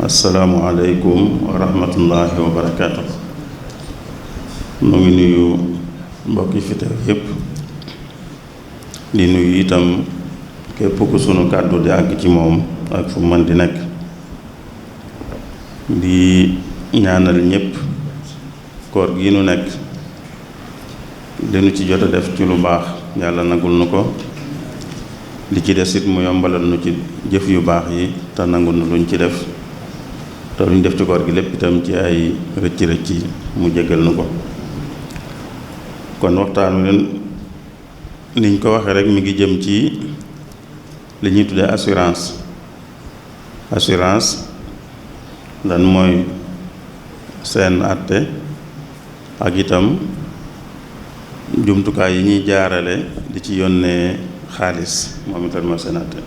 asalaamualeykum wa rahmatullahi wa barakaatu. nu ngi nuyu mbokk yi fi teew yépp di nuyu itam képp ku sunu kàddu di àgg ci moom ak fu mën di nekk, di ñaanal ñépp koor gi nu nekk li nu ci jot a def ci lu baax yàlla nagul nu ko, li ci des it mu yombalal nu ci jëf yu baax yi te nangul nu luñ ci def, te luñ def ci koor gi lépp itam ci ay rëcc-rëcc mu jégal nu ko. kon waxtaan wi niñ ko waxee rek mi ngi jëm ci li ñuy tuddee assurance lan mooy seen àtte ak itam jumtukaay yi ñuy jaarale di ci yónnee xaalis moom itam mooy seen àtte.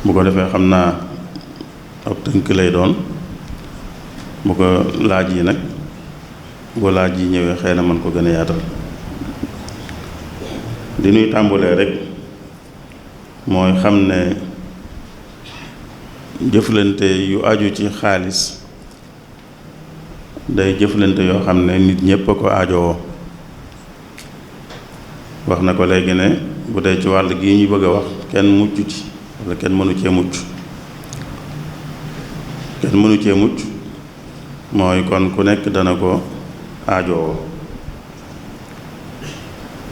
bu ko defee xam naa ab tënk lay doon, bu ko laaj yi nag bu laaj yi ñëwee xëy na mën ko gën a yaatal. di nuy tàmbulee rek mooy xam ne jëflante yu aju ci xaalis day jëflante yoo xam ne nit ñépp a ko aajowoo. wax na ko léegi ne bu dee ci wàll gi ñu bëgg a wax kenn mucc ci walla kenn mënu cee mucc. kenn mënu cee mucc mooy kon ku nekk dana ko aajowoo.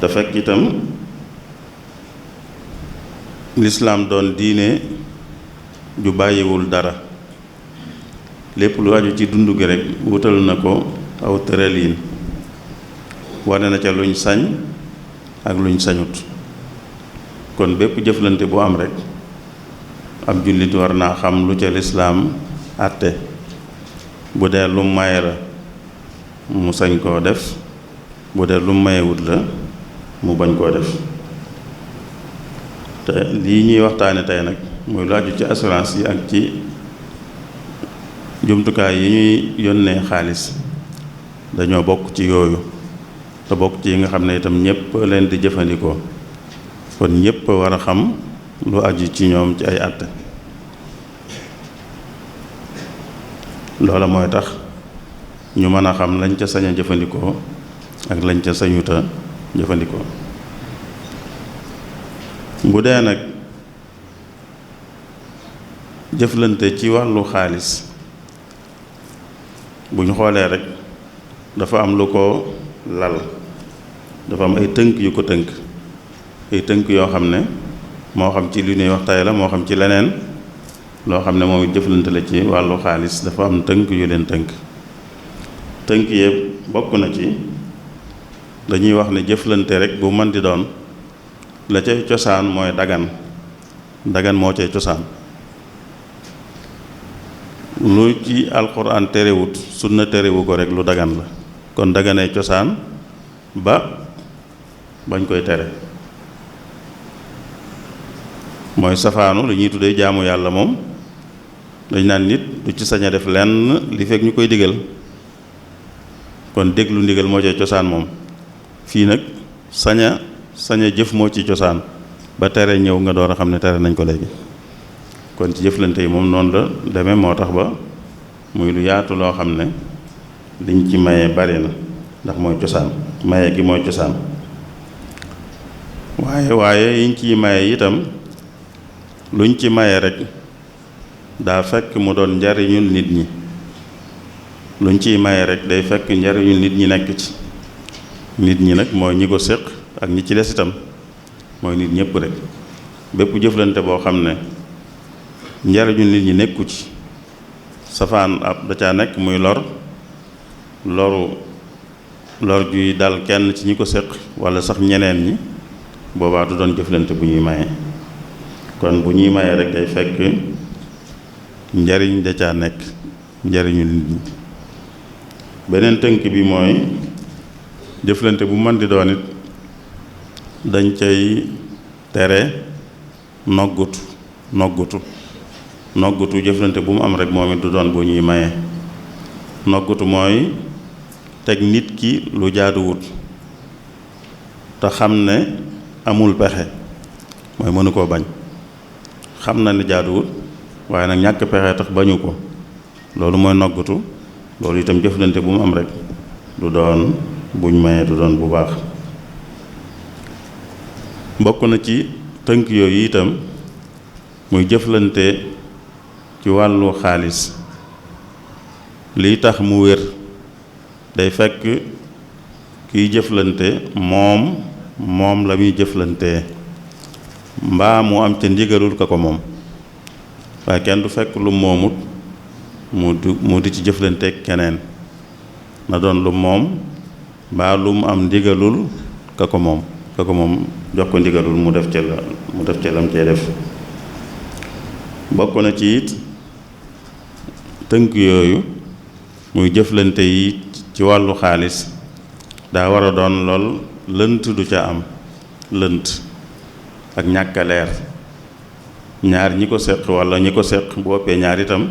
te fekk itam lislaam doon diine ju bàyyiwul dara, lépp lu aju ci dund gi rek wutal na ko aw tëraliin, wane na ca luñ sañ ak luñ sañut. kon bépp jëflante bu am rek ab jullit war naa xam lu ca lislaam àtte. bu dee lu maye la mu sañ koo def, bu dee lu mayewut la mu bañ koo def. te lii ñuy waxtaane tey nag muy lu aju ci assurance yi ak ci jumtukaay yi ñuy yónnee xaalis dañoo bokk ci yooyu, te bokk ci yi nga xam ne itam ñépp leen di jëfandikoo. kon ñépp war a xam lu aju ci ñoom ci ay àtte. loola mooy tax ñu mën a xam lañ ca sañ a jëfandikoo ak lañ ca sañuta jëfandikoo. bu dee nag jëflante ci wàllu xaalis bu ñu xoolee rek dafa am lu ko lal, dafa am ay tënk yu ko tënk, ay tënk yoo xam ne moo xam ci li ñuy wax tey la, moo xam ci leneen loo xam ne moom it jëflante la ci wàllu xaalis, dafa am tënk yu leen tënk. tënk yëpp bokk na ci dañuy wax ne jëflante rek bu mën di doon la cay cosaan mooy dagan moo cay cosaan. lu ci alxuraan terewut sunna terewu ko rek lu dagan la, kon daganay cosaan ba bañ koy tere. mooy safaanu li ñuy tuddee jaamu yàlla moom dañ naan nit du ci sañ a def lenn li fekk ñu koy digal, kon déglu ndigal moo cay cosaan moom. fii nag sañ a jëf moo ci cosaan ba tere ñëw nga door a xam ne tere nañ ko léegi. kon ci jëflante yi moom noonu la demee, moo tax ba muy lu yaatu loo xam ne liñ ci maye bari na, ndax mooy cosaan, maye gi mooy cosaan. waaye yiñ ciy maye itam luñ ci maye rek daa fekk mu doon njariñul nit ñi. luñ ciy maye rek day fekk njariñul nit ñi nekk ci. nit ñi nag mooy ñi ko séq ak ñi ci des itam, mooy nit ñépp rek. bépp jëflante boo xam ne njariñul nit ñi nekku ci, safaan ab da caa nekk muy lor juy dal kenn ci ñi ko séq walla sax ñeneen ñi, boobaa du doon jëflante bu ñuy maye. kon bu ñuy maye rek day fekk njariñ da caa nekk, njariñu nit ñi. beneen tënk bi mooy jëflante bu mën di doon it dañ cay tere noggutu jëflante bu mu am rek moom it du doon bu ñuy maye. noggutu mooy teg nit ki lu jaaduwut te xam ne amul pexe, mooy mënu koo bañ. xam na ne jaaduwut waaye nag ñàkk pexe tax bañu ko, loolu mooy noggatu. loolu itam jëflante bu mu am rek du doon buñ mayee du doon bu baax. bokk na ci tënk yooyu itam muy jëflante ci wàllu xaalis, liy tax mu wér day fekk kiy jëflante moom la muy jëflantee mbaa mu am ca ndigalul ka ko moom, waaye kenn du fekk lu moomut mu di ci jëflanteek keneen. na doon lu moom mbaa lu mu am ndigalul ka ko moom jox ko ndigalul mu def ca lam cee def. bokk na ci it tënk yooyu muy jëflante yi ci wàllu xaalis daa war a doon lool lënt du ca am, lënt ak ñàkk a leer. ñaar ñi ko seq walla ñi ko seq bu ëppee ñaar itam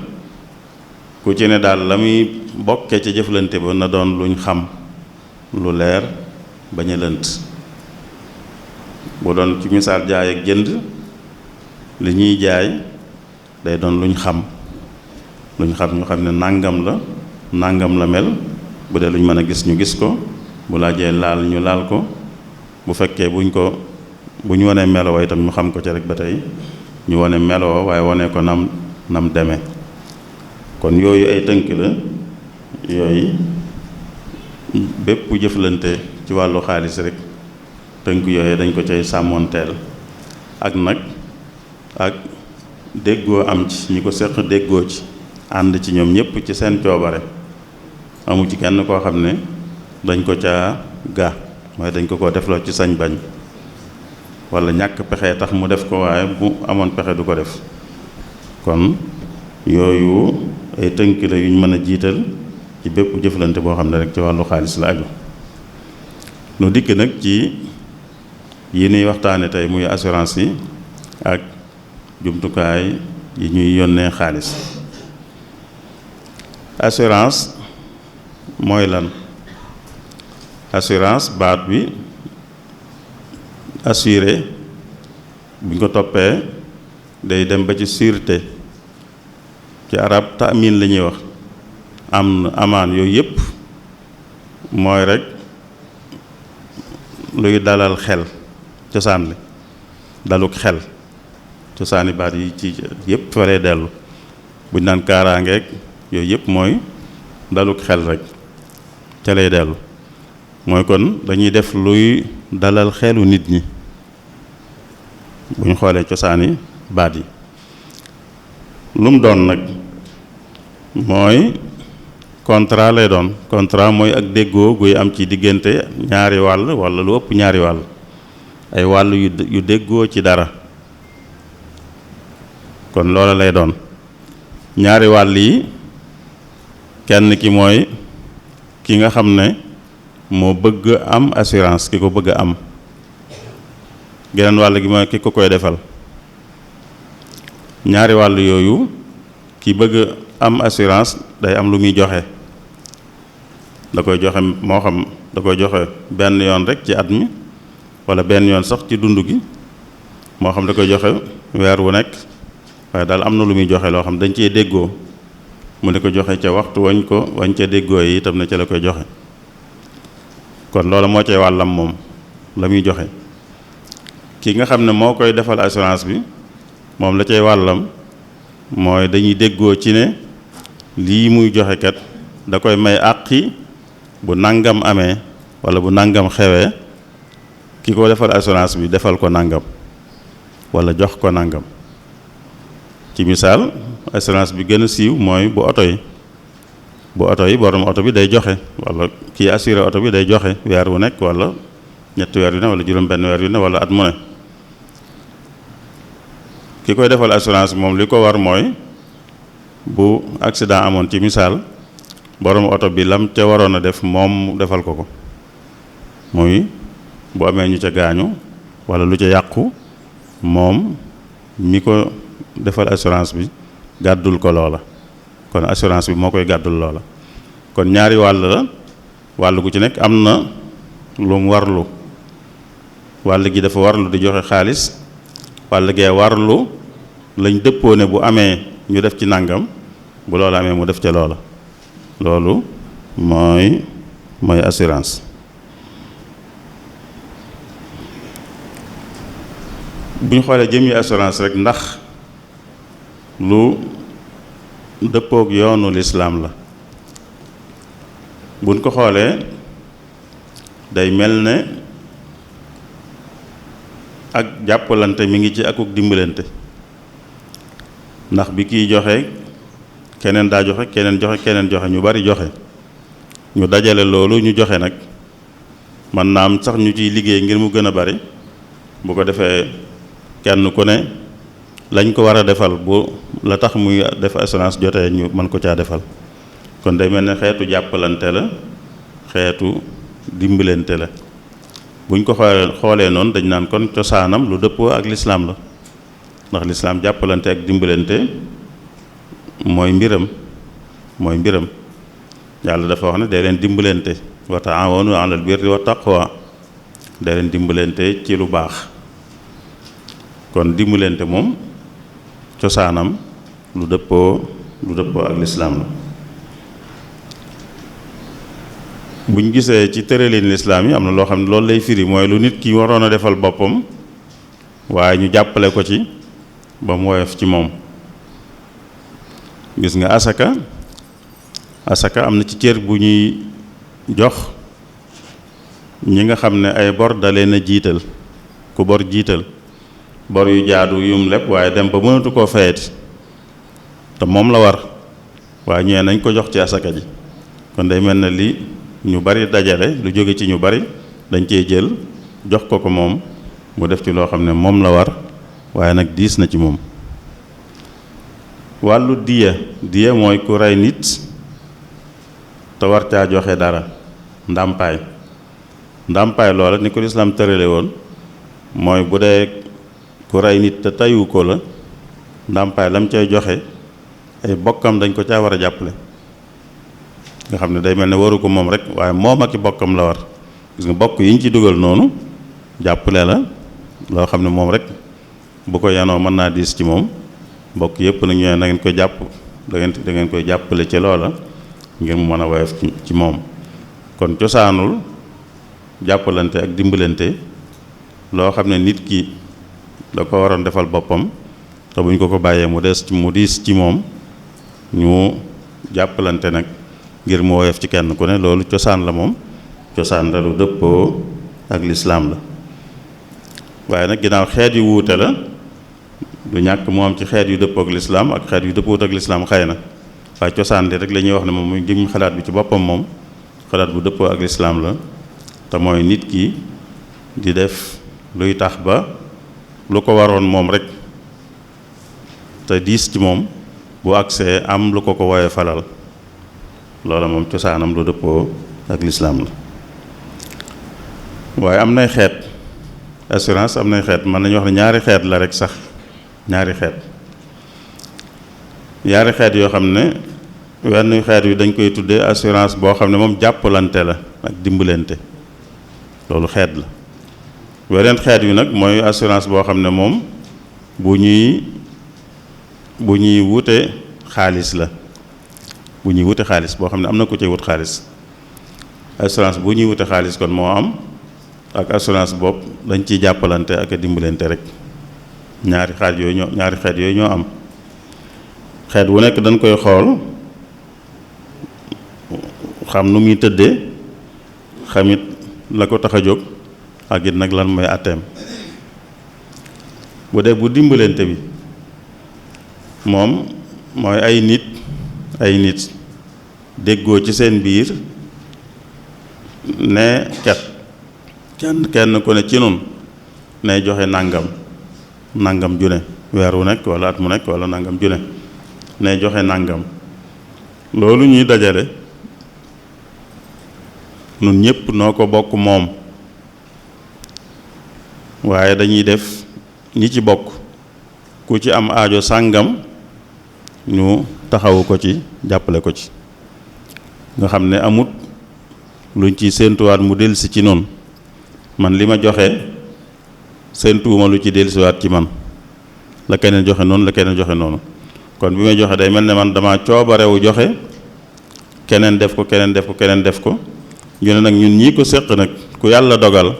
ku ci ne daal la muy bokkee ca jëflante ba na doon luñ xam, lu leer bañ a lënt. bu doon ci misaal jaay ak jënd, li ñuy jaay day doon luñ xam ñu xam ne nàngam la mel. bu dee luñ mën a gis ñu gis ko, bu laajee laal ñu laal ko, bu fekkee bu ñu wanee meloo itam ñu xam ko ci rek ba tey ñu wane meloo waaye wane ko nam demee. kon yooyu ay tënk la yooyu bépp jëflante ci wàllu xaalis rek tënk yooyu dañ ko cay sàmmoonteel. ak nag ak déggoo am ci ñi ko seq, déggoo ci ànd ci ñoom ñëpp ci seen coobare, amu ci kenn koo xam ne dañ ko caa ga waaye dañ ko defloo ci sañ bañ wala ñàkk pexe tax mu def ko, waaye bu amoon pexe du ko def. kon yooyu ay tënk la yuñ mën a jiital ci bépp jëflante boo xam ne rek ci wàllu xaalis la aju. nu dikk nag ci yi ñuy waxtaane tey muy assurance yi ak jumtukaay yi ñuy yónnee xaalis. assurance mooy lan? assurance baat bi assuré buñ ko toppee day dem ba ci sûreté, ci arab taamin la ñuy wax. amaan yooyu yëpp mooy rek luy dalal xel, cosaan li daluk xel, cosaani baat yi ci yëpp fa lay dellu. buñ naan kaaraangeeg yooyu yëpp mooy daluk xel rek ca lay dellu. mooy kon dañuy def luy dalal xelu nit ñi buñ xoolee cosaani baat yi. lu mu doon nag mooy contrat lay doon. contrat mooy ak déggoo guy am ci diggante ñaari wàll walla lu ëpp ñaari wàll, ay wàll yu déggoo ci dara. kon loola lay doon. ñaari wàll yi kenn ki mooy ki nga xam ne moo bëgg am assurance, ki ko bëgg am. geneen wàll gi mooy ki ko koy defal. ñaari wàll yooyu ki bëgg am assurance day am lu muy joxe. da koy joxe moo xam da koy joxe benn yoon rek ci at mi walla benn yoon sax ci dund gi, moo xam da koy joxe weer wu nekk, waaye daal am na lu muy joxe loo xam dañ cee déggoo, mu ne ko joxe ca waxtu wañ ca déggoo yi itam ne ca la koy joxe. kon loolu moo cay wàllam moom la muy joxe. ki nga xam ne moo koy defal assurance bi moom la cay wàllam mooy dañuy déggoo ci ne lii muy joxe kat da koy may àqi bu nangam amee walla bu nangam xewee ki ko defal assurance bi defal ko nangam walla jox ko nangam. ci misaal assurance bi gën a siiw mooy bu oto yi borom oto bi day joxe, walla kii assuré oto bi day joxe weer wu nekk walla ñetti weer yu ne walla juróom benn weer yu ne walla at mu ne. ki koy defal assurance bi moom li ko war mooy bu accident amoon ci misaal, borom oto bi lam ca waroon a def moom defal ko ko. muy bu amee ñu ca gaañu walla lu ca yàqu, moom mi ko defal assurance bi gàddul ko loola. kon assurance bi moo koy gàddul loola. kon ñaari wàll la, wàll gu ci nekk am na lu mu warlu. wàll gi dafa warlu di joxe xaalis, wàll gee warlu lañ dëppoo ne bu amee ñu def ci nàngam bu loolu amee mu def ca loola. loolu mooy assurance. bu ñu xoolee jëmmi assurance rek ndax lu dëppook yoonu lislaam la, buñ ko xoolee day mel ne ak jàppalante mi ngi ci akuk dimbalante, ndax bi kiy joxe keneen daa joxe keneen joxe ñu bari joxe, ñu dajale loolu ñu joxe nag man naa am sax ñu ciy liggéey ngir mu gën a bari. bu ko defee kenn ku ne lañ ko war a defal bu la tax muy def assurance jotee ñu mën ko caa defal. kon day mel ne xeetu jàppalante la, xeetu dimbalante la. buñ ko xoolee noonu dañ naan kon cosaanam lu dëppoo ak lislaam la, ndax lislaam jàppalante ak dimbalante mooy mbiram. yàlla dafa wax ne day leen dimbalante, wa taawanu alal birri wa taqwa, day leen dimbalante ci lu baax. kon dimbalante moom cosaanam lu dëppoo ak lislaam la. buñ gisee ci tëralin lislaam yi am na loo xam ne loolu lay firi, mooy lu nit ki waroon a defal boppam waaye ñu jàppale ko ci ba mu woyof ci moom. gis nga asaka am na ci cër bu ñuy jox ñi nga xam ne ay bor da leen a jiital. ku bor jiital, bor yu jaadu yum lépp waaye dem ba mënatu koo fayati te moom la war, waaye ñee nañ ko jox ci asaka ji. kon day mel ne li ñu bari dajale, lu jóge ci ñu bari dañ cee jël jox ko moom mu def ci loo xam ne moom la war, waaye nag diis na ci moom. wàllu diya mooy ku rey nit te war caa joxe dara, ndàmpaay loola ni ko lislaam tërale woon mooy bu dee ku rey nit te tayu ko la, ndàmpaay lam cay joxe ay bokkam dañ ko caa war a jàppale. nga xam ne day mel ne waru ko moom rek, waaye moom ak i bokkam la war. gis nga bokk yi ñu ci dugal noonu jàppale la loo xam ne moom rek bu ko yanoo mën naa diis ci moom. mbokk yëpp nag ñooy na ngeen koy jàpp da ngeen koy jàppale ci loola ngir mu mën a woyof ci moom. kon cosaanul jàppalante ak dimbalante loo xam ne nit ki da ko waroon defal boppam te buñ ko bàyyee mu diis ci moom, ñu jàppalante nag ngir mu woyof ci kenn ku ne. loolu cosaan la, moom cosaan la lu dëppoo ak lislaam la. waaye nag ginnaaw xeet yu wuute la, du ñàkk mu am ci xeet yu dëppoo ak lislaam ak xeet yu dëppoot ak lislaam xëy na, waaye cosaan li rek la ñuy wax ne moom muy jëm xalaat bi ci boppam moom xalaat bu dëppoo ak lislaam la. te mooy nit ki di def luy tax ba lu ko waroon moom rek te diis ci moom bu agsee am lu ko woye falal. loola moom cosaanam lu dëppoo ak lislaam la. waaye am nay xeet assurance, am nay xeet, mën nañu wax ne ñaari xeet la rek sax, ñaari xeet yoo xam ne wenn xeet wi dañ koy tuddee assurance boo xam ne moom jàppalante la ak dimbalante, loolu xeet la. weneen xeet wi nag mooy assurance boo xam ne moom bu ñuy wute xaalis la, bu ñuy wute xaalis boo xam ne am na ku ci wut xaalis. assurance bu ñuy wute xaalis kon moo am, ak assurance bopp dañ ciy jàppalante ak a dimbalante rek. ñaari xeet yooyu ñoo am. xeet wu nekk dañ koy xool xam nu muy tëddee, xamit la ko tax a jóg, ak it nag lan mooy àtteem. bu dee bu dimbalante bi moom mooy ay nit déggoo ci seen biir ne kenn ku ne ci nun ne joxe nangam ju ne, weer wu nekk wala at mu nekk wala nangam ju ne ne joxe nangam. loolu ñuy dajale nun ñëpp noo ko bokk moom, waaye dañuy def ñi ci bokk ku ci am aajo sàngam ñu taxawu ko ci, jàppale ko ci, nga xam ne amut luñ ci séentuwaat mu dellusi ci noonu. man li ma joxe séentuwuma lu ci dellusiwaat ci man, la keneen joxe noonu, kon bi may joxe day mel ne man dama coobarewu joxe keneen def ko keneen def ko keneen def ko ñu ne nag ñun ñii ko séq nag ku yàlla dogal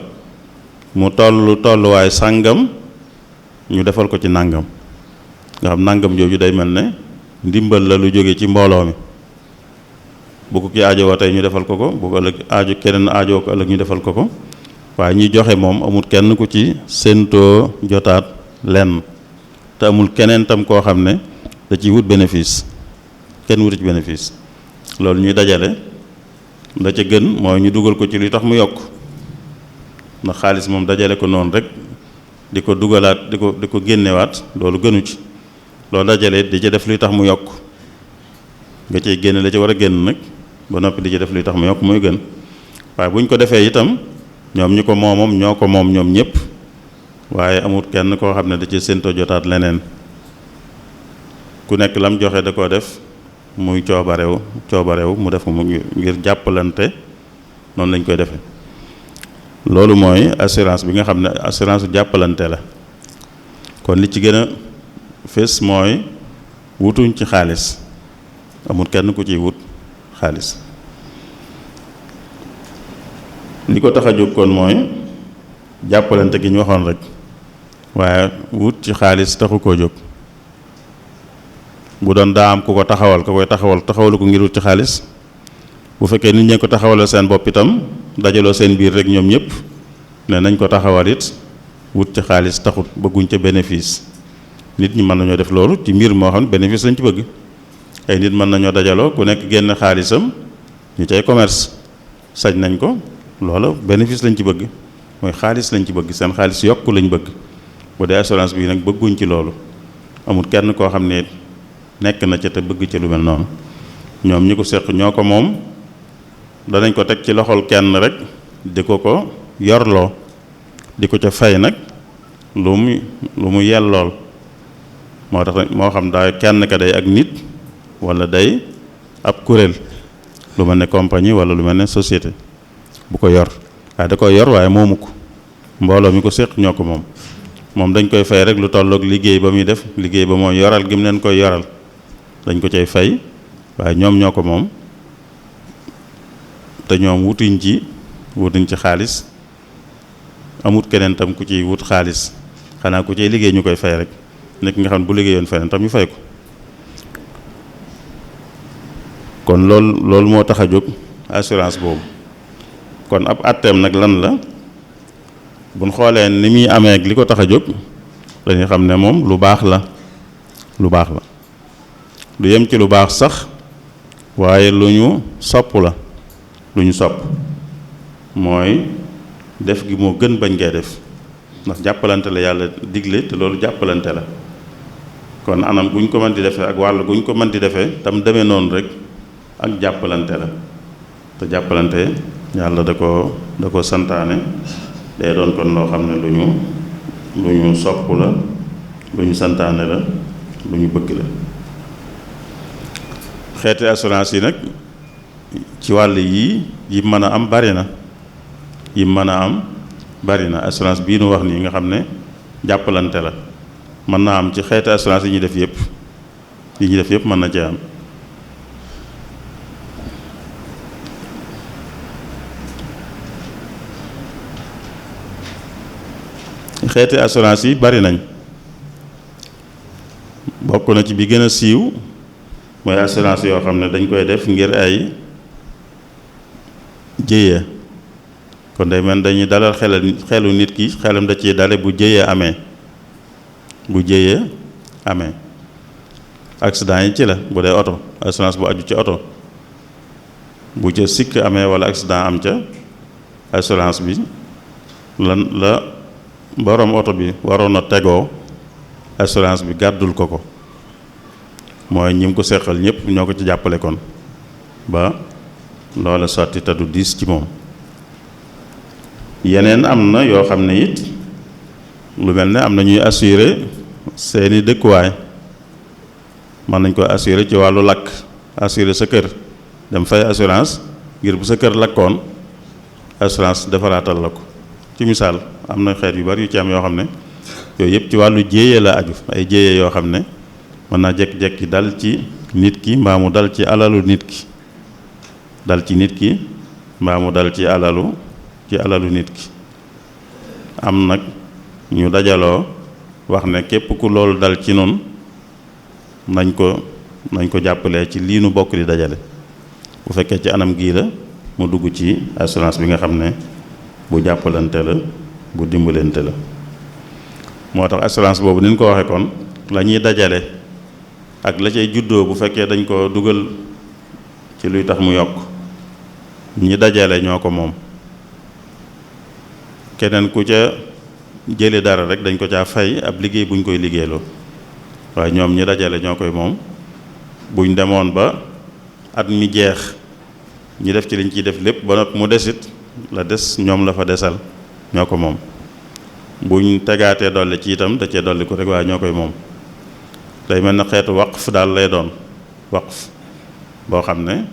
mu tolluwaay sàngam ñu defal ko ci nàngam nga xam nàngam jooju day mel ne ndimbal la lu jóge ci mbooloo mi bu ko ki aajowoo tey ñu defal ko ko bu ko ëllëg aajo keneen aajoo ko ëllëg ñu defal ko ko waaye ñi joxe moom amul kenn ku ci séentoo jotaat lenn te amul keneen tam koo xam ne da ciy wut bénéfice kenn wutu ci bénéfice loolu ñuy dajale la ca gën mooy ñu dugal ko ci li tax mu yokk ndax xaalis moom dajale ko noonu rek di ko dugalaat di ko génnewaat loolu gënu ci loolu dajale di ca def luy tax mu yokk nga cay génne la ca war a génn nag ba noppi di ca def luy tax mu yokk mooy gën waaye bu ñu ko defee itam ñoom ñi ko moomoom ñoo ko moom ñoom ñëpp waaye amul kenn koo xam ne da ci séentoo jotaat leneen ku nekk lam joxe da koo def muy coobarew mu def ko mu ngir jàppalante noonu lañ koy defee loolu mooy assurance bi nga xam ne assurance jàppalante la kon li ci gën a fés mooy wutuñ ci xaalis amul kenn ku ciy wut xaalis li ko tax a jóg kon mooy jàppalante gi ñu waxoon rek waaye wut ci xaalis taxu koo jóg bu doon daa am ku ko taxawal ka koy taxawalu ko ngir wut ci xaalis bu fekkee nit ñee ko taxawaloo seen bopp itam dajaloo seen biir rek ñoom ñëpp ne nañ ko taxawal it wut ci xaalis taxut bëgguñ ca bénéfice nit ñi mën nañoo def loolu ci mbir moo xam ne bénéfice lañ ci bëgg ay nit mën nañoo dajaloo ku nekk génn xaalisam ñu cay commerce sañ nañ ko loola bénéfice lañ ci bëgg mooy xaalis lañ ci bëgg seen xaalis yokk lañ bëgg bu dee assurance bi nag bëgguñ ci loolu amul kenn koo xam ne nekk na ca te bëgg ci lu mel noonu ñoom ñi ko seq ñoo ko moom danañ ko teg ci loxol kenn rek di ko yorloo di ko ca fay nag lu mu yellool moo tax moo xam daa kenn ka day ak nit wala day ab kuréel lu mel ne compagnie wala lu mel ne société bu ko yor waaye da koy yor waaye moomu ko mbooloo mi ko séq ñoo ko moom dañ koy fay rek lu tolloog liggéey ba muy def liggéey ba mooy yoral gi mu leen koy yoral dañ ko cay fay waaye ñoom ñoo ko moom te ñoom wutuñ ci xaalis amut keneen tam ku ciy wut xaalis xanaa ku ciy liggéey ñu koy fay rek nekk nga xam ne bu liggéeyoon feneen tam ñu fay ko kon loolu moo tax a jóg assurance boobu kon ab àtteem nag lan la buñ xoolee ni muy amee ak li ko tax a jóg dañuy xam ne moom lu baax la du yem ci lu baax sax waaye lu ñu sopp la lu ñu sopp mooy def gi moo gën bañ ngay def ndax jàppalante la yàlla digle te loolu jàppalante la kon anam guñ ko mën di defee ak wàll guñ ko mën di defee tam demee noonu rek ak jàppalante la te jàppalante yàlla da ko santaane day doon kon loo xam ne lu ñu sopp la lu ñu santaane la lu ñu bëgg la xeeti assurance yi nag ci wàll yi mën a am bari na assurance bii nu wax nii nga xam ne jàppalante la mën naa am ci xeeti assurance yi ñuy def yëpp mën na cee am xeeti assurance yi bari nañ bokk na ci bi gën a siiw mooy assurance yoo xam ne dañ koy def ngir ay jéye kon day mel dañuy dalal xelu nit ki xelam da ciy dale bu jéye amee accident yi ci la bu dee oto assurance bu aju ci oto bu ca sikk amee wala accident am ca assurance bi la borom oto bi waroon a tegoo assurance bi gàddul ko mooy ñi mu ko seqal ñëpp ñoo ko ci jàppale kon ba loola sotti te du diis ci moom yeneen am na yoo xam ne it lu mel ne am na ñuy assurer seeni dëkkuwaay mën nañ ko assurer ci wàllu lakk assurer sa kër dem fay assurance ngir bu sa kër lakkoon assurance defaraatal la ko ci misaal am na xeet yu bari yu ci am yoo xam ne yooyu yëpp ci wàllu jéeye la aju ay jéeye yoo xam ne mën naa jekki-jekki dal ci nit ki mbaa mu dal ci alalu nit ki dal ci nit ki mbaa mu dal ci alalu nit ki am nag ñu dajaloo wax ne képp ku loolu dal ci noonu nañ ko jàppalee ci lii nu bokk di dajale bu fekkee ci anam gii la mu dugg ci assurance bi nga xam ne bu jàppalante la bu dimbalante la moo tax assurance boobu ni ñu ko waxee kon la ñuy dajale ak la cay juddoo bu fekkee dañ ko dugal ci luy tax mu yokk ñi dajale ñoo ko moom keneen ku ca jële dara rek dañ ko caa fay ab liggéey buñ koy liggéeyloo waaye ñoom ñi dajale ñoo koy moom buñ demoon ba at mi jeex ñi def ci liñ ciy def lépp ba noppi mu desit la des ñoom la fa desal ñoo ko moom buñ tegaatee dolli ci itam da cee dolli ko rek waaye ñoo koy moom day mel na xeetu waqf daal lay doon waqf boo xam ne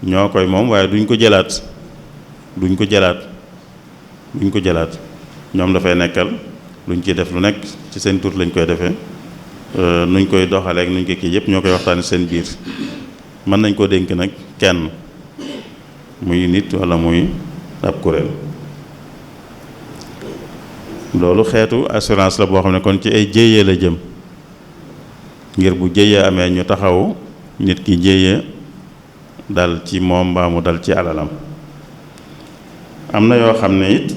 ñoo koy moom waaye duñ ko jëlaat ñoom dafay nekkal luñ ciy def lu nekk ci seen tur lañ koy defee nuñ koy doxaleek nuñ ko kii yëpp ñoo koy waxtaani seen biir mën nañ koo dénk nag kenn muy nit walla muy ab kuréel loolu xeetu assurance la boo xam ne kon ci ay jéyee la jëm ngir bu jéyee amee ñu taxaw nit ki jéyee dal ci moom mbaa mu dal ci alalam am na yoo xam ne it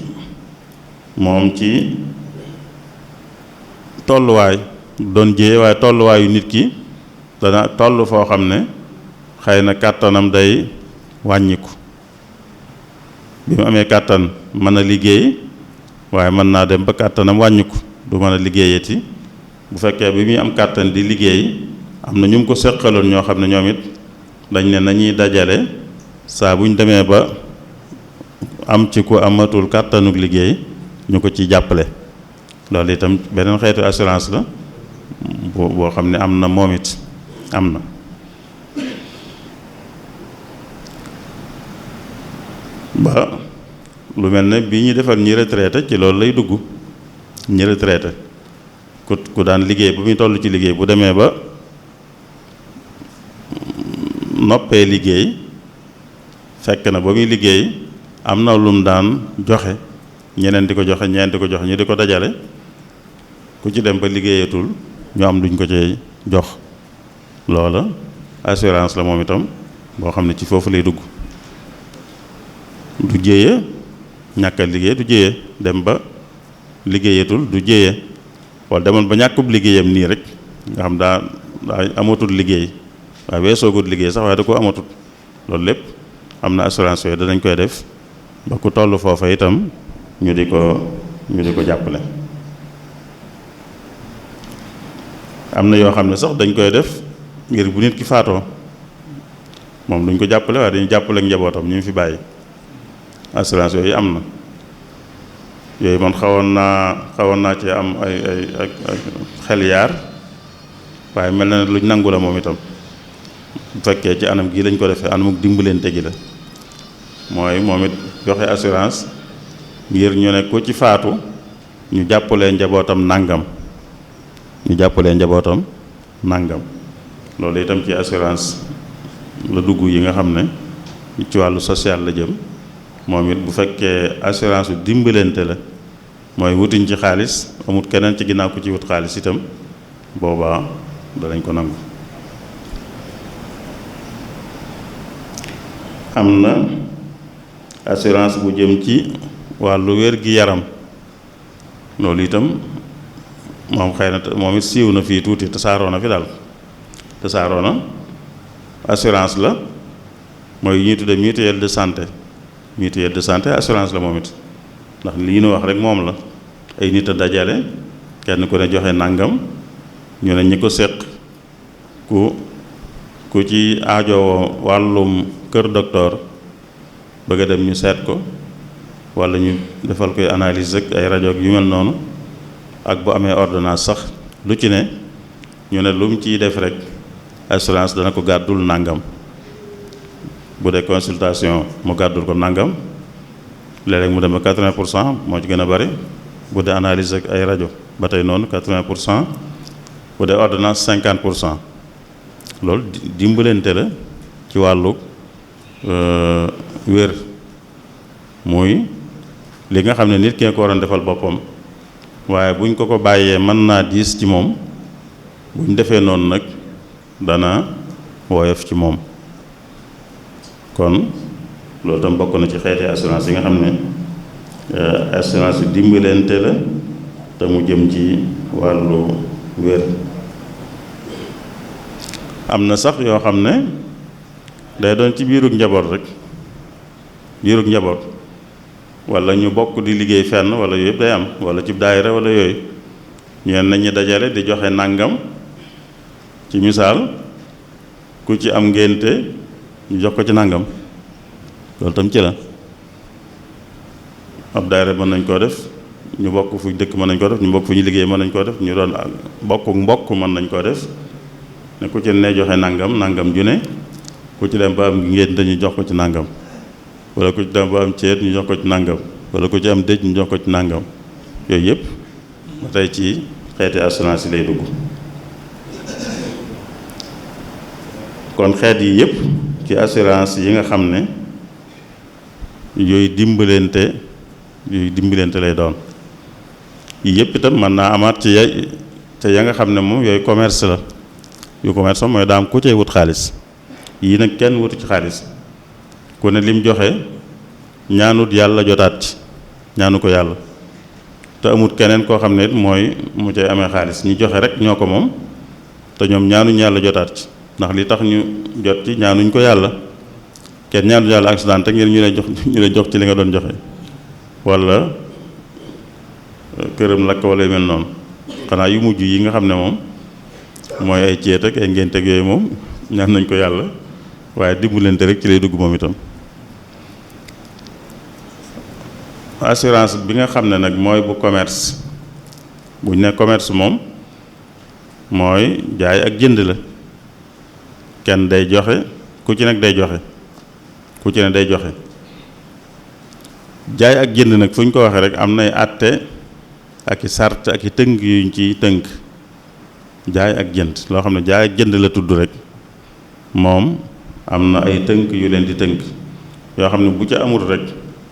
moom ci tolluwaay doon jéyee waaye tolluwaayu nit ki dana toll foo xam ne xëy na kàttanam day wàññiku bi mu amee kàttan mën a liggéey waaye mën naa dem ba kàttanam wàññiku du mën a liggéeyati bu fekkee bi muy am kàttan di liggéey am na ñu mu ko seqaloon ñoo xam ne ñoom it dañ ne nañuy dajale saa bu ñu demee ba am ci ku amatul kàttanuk liggéey ñu ko ci jàppale loolu itam beneen xeetu assurance la boo xam ne am na moom it am na ba lu mel ne bi ñuy defal ñi retraité ci loolu lay dugg ñi retraité ku daan liggéey bu muy toll ci liggéey bu demee ba noppee liggéey fekk na ba muy liggéey am na lum daan joxe ñeneen di ko joxe ñeneen di ko joxe ñu di ko dajale ku ci dem ba liggéeyatul ñu am duñ ko cee jox loola assurance la moom itam boo xam ne ci foofu lay dugg du jéye ñàkkal liggéey du jéye dem ba liggéeyatul du jéye wala demoon ba ñàkkub liggéeyam nii rek nga xam daa amatul liggéey waaye weesoogut liggéey sax waaye da ko amatul loolu lépp am na assurance yooyu danañ koy def ba ku toll foofa itam ñu di ko jàppale am na yoo xam ne sax dañ koy def ngir bu nit ki faatoo moom duñ ko jàppale waaye dañu jàppale ak njabootam ñu fi bàyyi assurance yooyu am na yooyu man xawoon naa ci am ay xel yaar waaye mel na ne luñ nangu la moom itam bu fekkee ci anam gii lañ ko defee anamuk dimbalante gi la mooy moom it joxe assurance ngir ñu ne ku ci faatu ñu jàppalee njabootam nàngam loolu itam ci assurance la dugg yi nga xam ne ci wàllu social la jëm moom it bu fekkee assurance bu dimbalante la mooy wutuñ ci xaalis amut keneen ci ginnaaw ku ci wut xaalis itam boobaa danañ ko nangu. am na assurance bu jëm ci wàllu wér-gi-yaram loolu itam moom xëy na moom it siiw na fii tuuti tasaaroo na fi daal tasaaroo na assurance la mooy yi ñuy tudde mutuelle de santé assurance la moom it ndax lii nu wax rek moom la ay nit a dajale kenn ku ne joxe nàngam ñu ne ñi ko séq ku ci aajowoo wàllum kër docteur bëgg a dem ñu seet ko walla ñu defal koy analyse ak ay rajo yu mel noonu ak bu amee ordonnance sax lu ci ne ñu ne lu mu ciy def rek assurance dana ko gàddul nàngam bu dee consultation mu gàddul ko nàngam léeg-léeg mu dem ba 80% moo ci gën a bari bu dee analyse ak ay rajo ba tey noonu 80% bu dee ordonnance 50%. loolu dimbalante la ci wàllu wér, muy li nga xam ne nit kee ko waroon defal boppam waaye buñ ko bàyyee mën naa diis ci moom, buñ defee noonu nag dana woyof ci moom. kon loolu tam bokk na ci xeeti assurance yi nga xam ne assurance yu dimbalante la te mu jëm ci wàllu wér. am na sax yoo xam ne day doon ci biirug njaboot rek, biirug njaboot wala ñu bokk di liggéey fenn wala yooyu yëpp day am, wala ci daayira wala yooyu ñeen nañu dajale di joxe nàngam. ci misaal ku ci am ngénte ñu jox ko ci nàngam, loolu tam ci la. ab daayira mën nañ koo def, ñu bokk fu dëkk mën nañ koo def, ñu bokk fu ñu liggéey mën nañ koo def, ñu doon bokk mbokk mën nañ koo def, ne ku ci ne joxe nàngam nàngam ju ne, ku ci dem ba am ngénte ñu jox ko ci nàngam, wala ku ci dem ba am ceet ñu jox ko ci nàngam, wala ku ci am dëj ñu jox ko ci nàngam. yooyu yëpp ba tey ci xeeti assurance yi lay dugg. kon xeet yi yëpp ci assurance yi nga xam ne yooyu dimbalante lay doon. yii yëpp itam mën naa amaat ci ya nga xam ne moom yooyu commerce la. yu commerce mooy daam ku cay wut xaalis. yii nag kenn wutu ci xaalis, ku ne lim joxe ñaanut yàlla jotaat ci, ñaanu ko yàlla, te amut keneen koo xam ne it mooy mu cay amee xaalis. ñi joxe rek ñoo ko moom, te ñoom ñaanuñ yàlla jotaat ci, ndax li tax ñu jot ci ñaanuñ ko yàlla. kenn ñaanuñ yàlla accident ngir ñu lay jox ci li nga doon joxe, wala këram lakk wala yu mel noonu. xanaa yu mujj yi nga xam ne moom mooy ay ceet ak ay ngénte ak yooyu moom ñaan nañ ko yàlla, waaye dimbalante rek ci lay dugg moom itam. assurance bi nga xam ne nag mooy bu commerce, buñ ne commerce moom mooy jaay ak jënd la. kenn day joxe, ku ci nekk day joxe, ku ci ne day joxe. jaay ak jënd nag fu ñu ko waxee rek am nay àtte ak i sart ak i tënk yuñ ci tënk. jaay ak jënd, loo xam ne jaay ak jënd la tudd rek, moom am na ay tënk yu leen di tënk yoo xam ne bu ca amul rek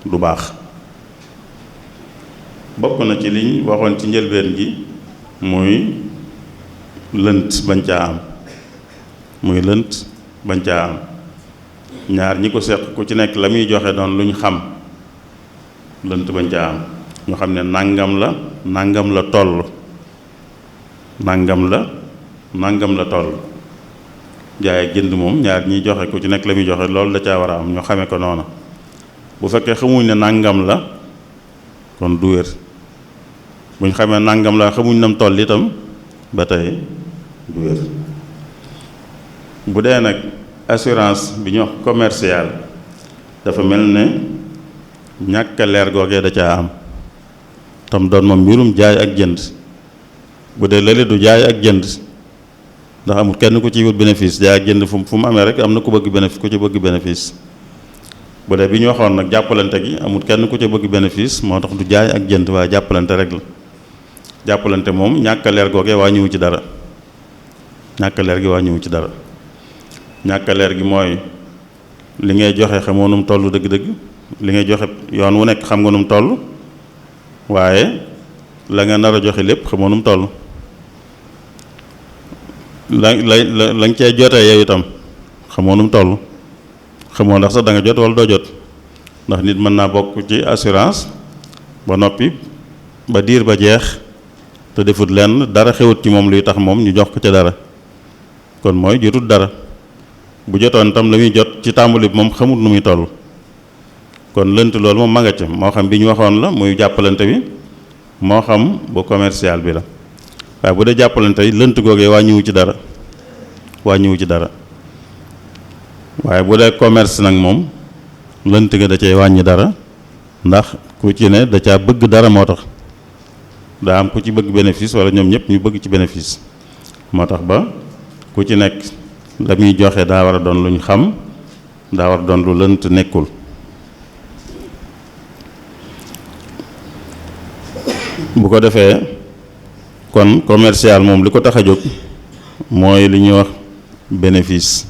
du baax. bokk na ci liñ waxoon ci njëlbeen gi muy lënt bañ caa am, ñaar ñi ko seq ku ci nekk la muy joxe doon luñ xam, lënt bañ caa am. ñu xam ne nangam la toll, nangam la toll. jaay ak jënd moom ñaar ñiy joxe ku ci nekk la muy joxe loolu da caa war a am, ñu xamee ko noona. bu fekkee xamuñ ne nangam la kon du wér. buñ xamee nangam la xamuñ nam toll itam ba tey du wér. bu dee nag assurance bi ñu wax commercial, dafa mel ne ñàkk a leer googee da caa am, tam doon moom mbirum jaay ak jënd. bu dee lële du jaay ak jënd, ndax amul kenn ku ci wut bénéfice. jaay ak jënd fu mu amee rek am na ku bëgg bénéfice, ku ci bëgg bénéfice. bu dee bi ñu waxoon nag jàppalante gi amul kenn ku ci bëgg bénéfice, moo tax du jaay ak jënd waaye jàppalante rek la. jàppalante moom ñàkk a leer googee waa ñëwu ci dara, ñàkk a leer gi waa ñëwu ci dara. ñàkk a leer gi mooy li ngay joxe xamoo nu mu toll dëgg-dëgg, li ngay joxe yoon wu nekk xam nga nu mu toll, waaye la nga nar a joxe lépp xamoo nu mu toll. la nga cee jotee yow itam xamoo nu mu toll, xamoo ndax sax da nga jot wala doo jot. ndax nit mën naa bokk ci assurance ba noppi ba diir ba jeex te defut lenn dara xewut ci moom luy tax moom ñu jox ko ca dara, kon mooy jotut dara. bu jotoon itam la muy jot ci tàmbali bi moom xamut nu muy toll. kon lënt loolu moom ma nga ca, moo xam bi ñu waxoon la muy jàppalante bi, moo xam bu commercial bi la. waaye bu dee jàppalante yi lënt googee wàññiwu ci dara, waaye bu dee commerce nag moom lënt nga da cay wàññi dara, ndax ku ci ne da caa bëgg dara moo tax. daa am ku ci bëgg bénéfice wala ñoom ñëpp ñu bëgg ci bénéfice, moo tax ba ku ci nekk la muy joxe daa war a doon luñ xam, daa war a doon lu lënt nekkul. bu ko defee kon commercial moom li ko tax a jóg mooy li ñuy wax bénéfice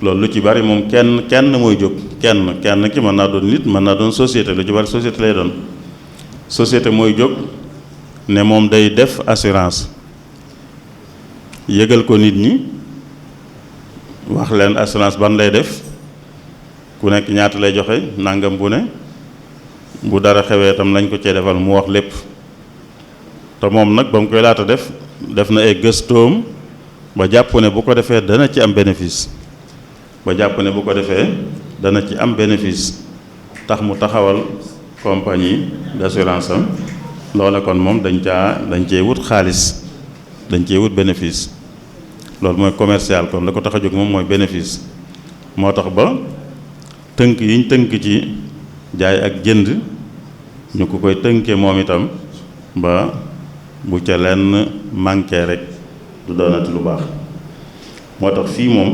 loolu lu ci bari moom kenn mooy jóg kenn ki mën naa doon nit mën naa doon société lu ci bari société lay doon société mooy jóg ne moom day def assurance yëgal ko nit ñi wax leen assurance ban lay def ku nekk ñaata lay joxe nangam bu ne bu dara xewee tam lañ ko cee defal mu wax lépp te moom nag ba mu koy laata def na ay gëstoom ba jàpp ne bu ko defee dana ci am bénéfice tax mu taxawal compagnie d'assurance am loola kon moom dañ cee wut xaalis dañ cee wut bénéfice loolu mooy commercial kon la ko tax a jóg moom mooy bénéfice moo tax ba tënk yiñ tënk ci jaay ak jënd ñu ko koy tënkee moom itam ba bu ca lenn manqué rek du doonati lu baax moo tax fii moom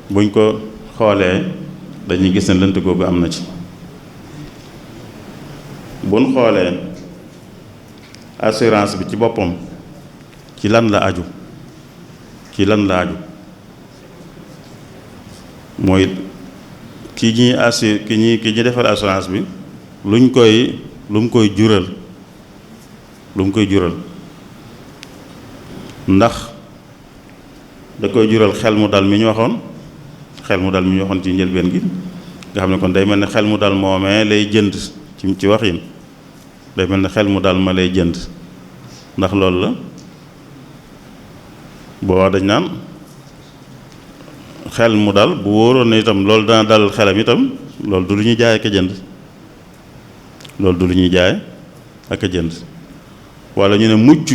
buñ ko xoolee dañuy gis ne lënt googu am na ci buñ xoolee assurance bi ci boppam ci lan la aju mooy ki ñuy defal assurance bi lu mu koy jural ndax da koy jural xel mu dal mi ñu waxoon ci njëlbeen gi nga xam ne kon day mel ne xel mu dal moomee lay jënd ci waxin day mel ne xel mu dal ma lay jënd ndax loolu la boo wax dañ naan xel mu dal bu wóoroon na itam loolu dana dalal xelam itam loolu du lu ñuy jaay ak a jënd wala ñu ne mucc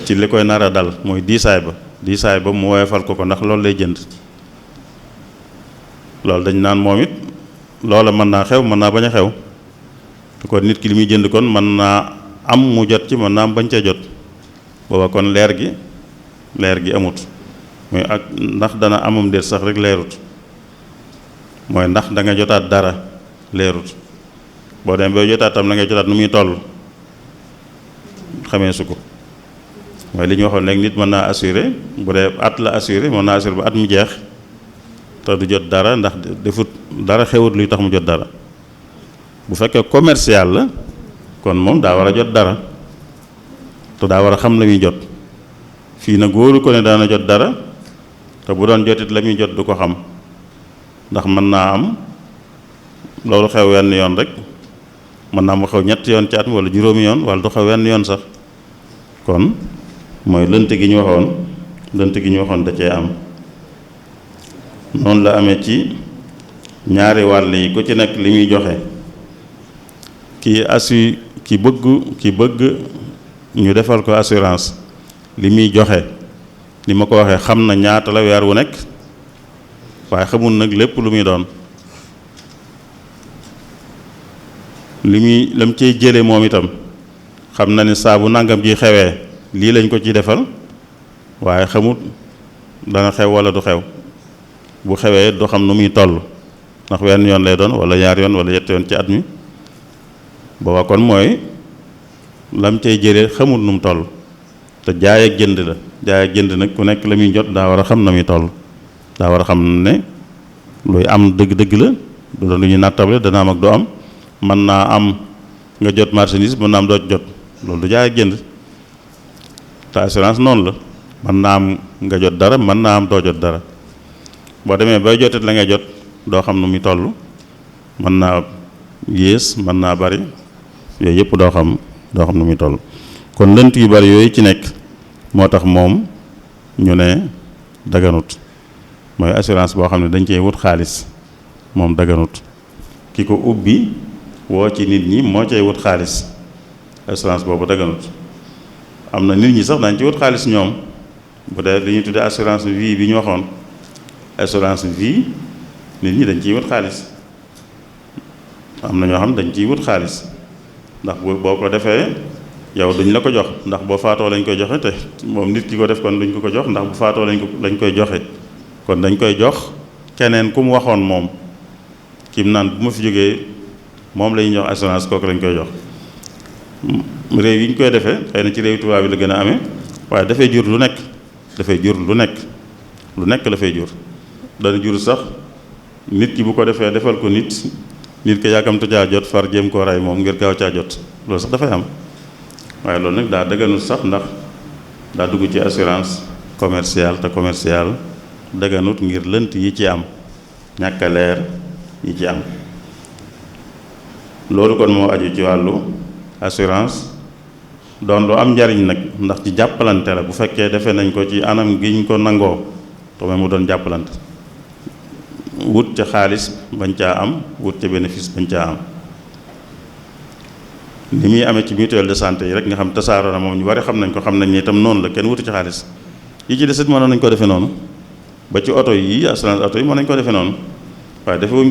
ci li koy nar a dal mooy diisaay ba mu woyofal ko ndax loolu lay jënd loolu dañ naan moom it loola mën naa xew mën naa bañ a xew kon nit ki li muy jënd kon mën naa am mu jot ci mën naa am bañ ca jot booba kon leer gi amut mooy ak ndax dana amam déet sax rek leerut mooy ndax da nga jotaat dara leerut boo dem boo jotaat tam la ngay jotaat nu muy toll xamee su ko mooy li ñu waxoon léegi nit mën naa assuré bu dee at la assuré mën naa assuré ba at mu jeex te du jot dara ndax defut dara xewut luy tax mu jot dara bu fekkee commercial la kon moom daa war a jot dara te daa war a xam la muy jot fii nag wóoru ko ne daana jot dara te bu doon jotit la muy jot du ko xam ndax mën naa am loolu xew wenn yoon rek mën naa mu xew ñetti yoon ci at mi wala juróomi yoon wala du xew wenn yoon sax kon mooy lënt gi ñu waxoon da cee am noonu la amee ci ñaari wàll yi ku ci nekk li muy joxe ki bëgg ñu defal ko assurance li muy joxe ni ma ko waxee xam na ñaata la weer wu nekk waaye xamul nag lépp lu muy doon lam cey jële moom itam xam na ni saa bu nangam ji xewee lii lañ ko ci defal waaye xamut dana xew wala du xew bu xewee du xam nu muy toll ndax wenn yoon lay doon wala ñaar yoon wala ñetti yoon ci at mi booba kon mooy lam cay jëlee xamul nu mu toll te jaay ak jënd nag ku nekk la muy jot daa war a xam na muy toll daa war a xam ne luy am dëgg-dëgg la du doon lu ñuy nattable dana am ak du am mën naa am nga jot marchandise mën naa am doo jot loolu du jaay ak jënd te assurance noonu la mën naa am nga jot dara mën naa am doo jot dara boo demee bay jotit la ngay jot doo xam nu muy toll mën naa yées mën naa bari yooyu yëpp doo xam nu muy toll kon lënt yu bari yooyu ci nekk moo tax moom ñu ne daganut mooy assurance boo xam ne dañ cee wut xaalis moom daganut ki ko ubbi woo ci nit ñi moo cay wut xaalis assurance boobu daganut am na nit ñi sax dañ ci wut xaalis ñoom bu dee li ñuy tuddee assurance vie bi ñu waxoon assurance vie nit ñi dañ ciy wut xaalis am na ñoo xam dañ ciy wut xaalis ndax boo ko defee yow duñ la ko jox ndax boo faatoo lañ koy joxe te moom nit ki ko def kon duñ ko jox ndax bu faatoo lañ koy joxe kon dañ koy jox keneen ku mu waxoon moom kim naan bu ma fi jógee moom la ñuy jox assurance kooku lañ koy jox. réew yi ñu koy defee xëy na ci réew tubaab bi la gën a amee waaye dafay jur lu nekk dafay jur lu nekk la fay jur. dana jur sax nit ki bu ko defee defal ko nit ko yàkkamtu caa jot far jéem koo ray moom ngir gaaw caa jot loolu sax dafay am waaye loolu nag daa dëgganul sax ndax daa dugg ci assurance commerciale te commerciale dëgganut ngir lënt yi ci am ñàkk a leer yi ci am. loolu kon moo aju ci wàllu assurance doon lu am njariñ nag ndax ci jàppalante la bu fekkee defee nañ ko ci anam giñ ko nangoo to mu doon jàppalante wut ca xaalis bañ caa am wut ca bénéfice bañ caa am. ni muy amee ci mutuelle de santé yi rek nga xam tasaaroo na moom ñu bari xam nañ ko xam nañ ne itam noonu la kenn wutu ci xaalis yi ci desit mënoon nañ ko defee noonu ba ci oto yi assurance oto yi mën nañ ko defee noonu waaye defewuñ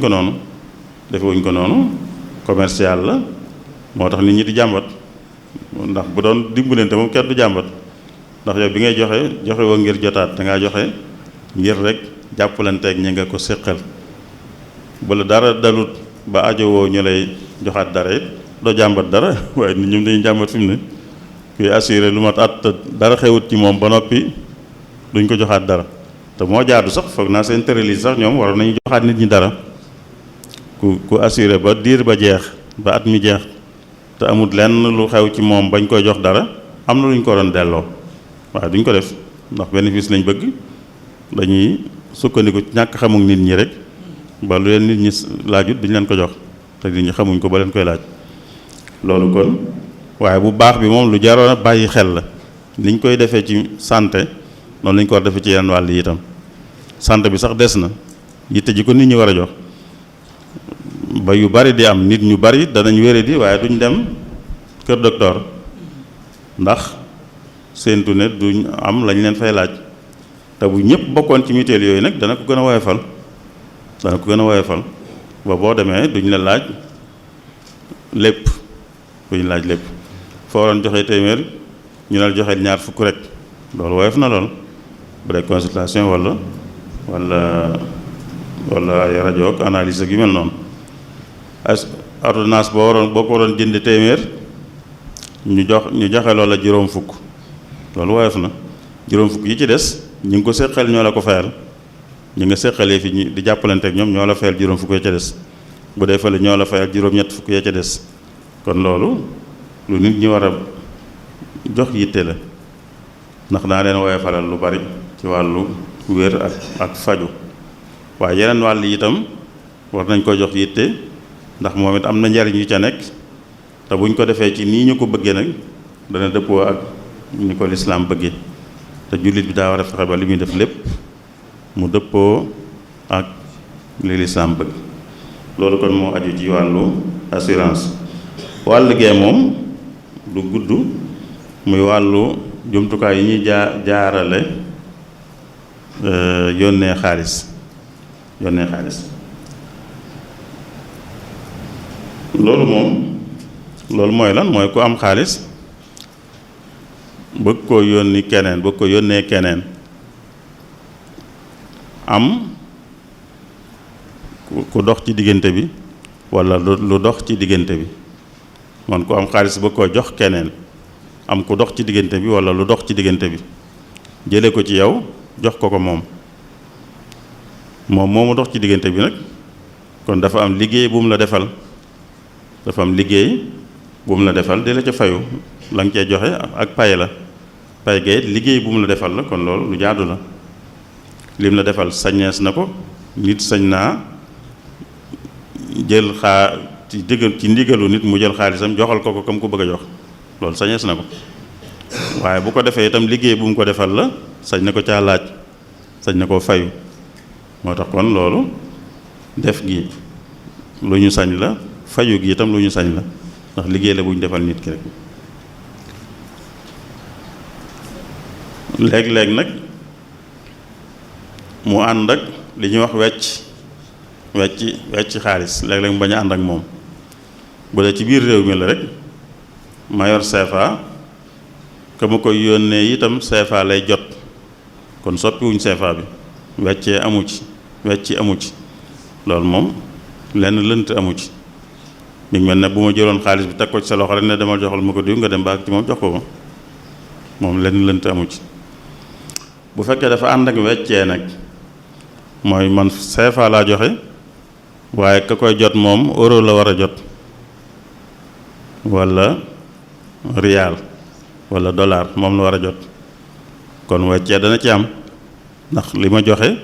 ko noonu commercial la moo tax nit ñi di jàmbat ndax bu doon dimbalante moom kenn du jàmbat ndax yow bi ngay joxe woo ngir jotaat dangaa joxe ngir rek jàppalanteeg ñi nga ko séqal bu la dara dalut ba ajowoo ñu lay joxaat dara it doo jàmbat dara waaye nit ñoom dañuy jàmbat fi mu ne kuy assuré lu mat at dara xewut ci moom ba noppi duñ ko joxaat dara te moo jaadu sax foog naa seen tërëli sax ñoom waroon nañu joxaat nit ñi dara ku assuré ba diir ba jeex ba at mi jeex te amul lenn lu xew ci moom bañ koy jox dara am na lu ñu ko doon delloo waaye duñ ko def ndax bénéfice lañ bëgg dañuy sukkandiku ñàkk xamuk nit ñi rek ba lu leen nit ñi laajut duñ leen ko jox te nit ñi xamuñ ko ba leen koy laaj loolu kon waaye bu baax bi moom lu jaroon a bàyyi xel la niñ koy defee ci santé noonu lañ ko war defee ci yenn wàll yi itam santé bi sax des na yitte ji ko nit ñi war a jox ba yu bari di am nit ñu bari danañ wére di waaye duñ dem kër docteur ndax séentu ne duñ am lañ leen fay laaj te bu ñëpp bokkoon ci mutuelle yooyu nag dana ko gën a woyofal ba boo demee duñ la laaj lépp foo waroon joxe téeméer ñu ne la joxe ñaar fukk rek loolu woyof na lool bu dee consultation wala ay rajo ak analyse ak yu mel noonu. ordonnance boo ko waroon jënd téeméer ñu joxe loola juróom fukk loolu woyof na juróom fukk yi ci des ñi ngi ko séqal ñoo la ko fayal ñi nga séqalee fi di jàppalante ak ñoom ñoo la fayal juróom fukk ya ca des bu dee fële ñoo la fayal juróom-ñett fukk ya ca des kon loolu lu nit ñi war a jox yitte la ndax daa leen woyofalal lu bari ci wàllu wér ak faju waaye yeneen wàll yi itam war nañ ko jox yitte ndax moom it am na njariñ yu ca nekk te buñ ko defee ci nii ñu ko bëggee nag dana dëppoo ak ni ko lislaam bëggee te jullit bi daa war a fexe ba li muy def lépp mu dëppoo ak li lislaam bëgg loolu kon moo aju ci wàllu assurance. wàll gee moom du gudd muy wàllu jumtukaay yi ñuy jaarale yónnee xaalis loolu mooy lan mooy ku am xaalis bëgg koo yónnee keneen am ku dox ci diggante bi walla lu dox ci diggante bi man ku am xaalis bëgg koo jox keneen am ku dox ci diggante bi walla lu dox ci diggante bi jële ko ci yow jox ko moom moomu dox ci diggante bi nag kon dafa am liggéey bu mu la defal di la ca fayu la nga cee joxe ak pay la pay gay liggéey bu mu la defal la kon loolu lu jaadu la lim la defal sañees na ko nit sañ naa jël ci ndigalu nit mu jël xaalisam joxal ko kam ko bëgg a jox loolu sañees na ko waaye bu ko defee itam liggéey bu mu ko defal la sañ na ko caa laaj sañ na koo fayu moo tax kon loolu def gi lu ñu sañ la fayu gi itam lu ñu sañ la ndax liggéey la bu ñu defal nit ki rek léeg-léeg nag mu ànd ak li ñuy wax wecc xaalis léeg-léeg mu bañ a ànd ak moom bu dee ci biir réew mi la rek ma yor CFA ka ma koy yónnee itam CFA lay jot kon soppiwuñ CFA bi weccee amu ci wecci amu ci loolu moom lenn lënt amu ci mi ngi mel ne bu ma jëloon xaalis bi teg ko ci sa loxo rek ne demal joxal ma ko diw nga dem baag ci moom jox ko moom lenn lënt amu ci bu fekkee dafa ànd ak weccee nag mooy man CFA laa joxe waaye ka koy jot moom euro la war a jot walla rial walla dollar moom la war a jot kon weccee dana ci am ndax li ma joxe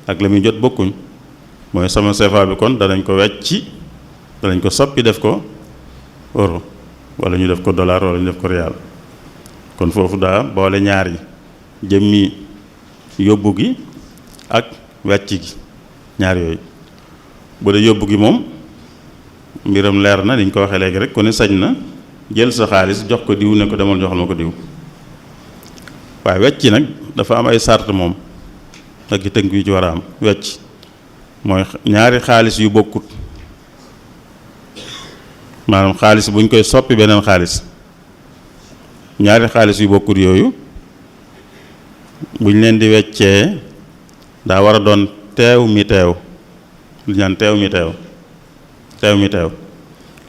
ak li muy jot bokkuñ mooy sama CFA bi kon danañ ko wecci danañ ko soppi def ko euro walla ñu def ko dollar walla ñu def ko rial kon foofu daa boole ñaar yi jëmmi yóbbu gi ak wecc gi ñaar yooyu bu dee yóbbu gi moom mbiram leer na ni ñu ko waxee léegi rek ku ne sañ na jël sa xaalis jox ko diw ne ko demal joxal ma ko diw waaye wecc nag dafa am ay sart moom ak i tënk yu ci war a am wecc mooy ñaari xaalis yu bokkut maanaam xaalis bu ñu koy soppi beneen xaalis ñaari xaalis yu bokkut yooyu buñ leen di weccee daa war a doon teew mi teew lu ñaan teew mi teew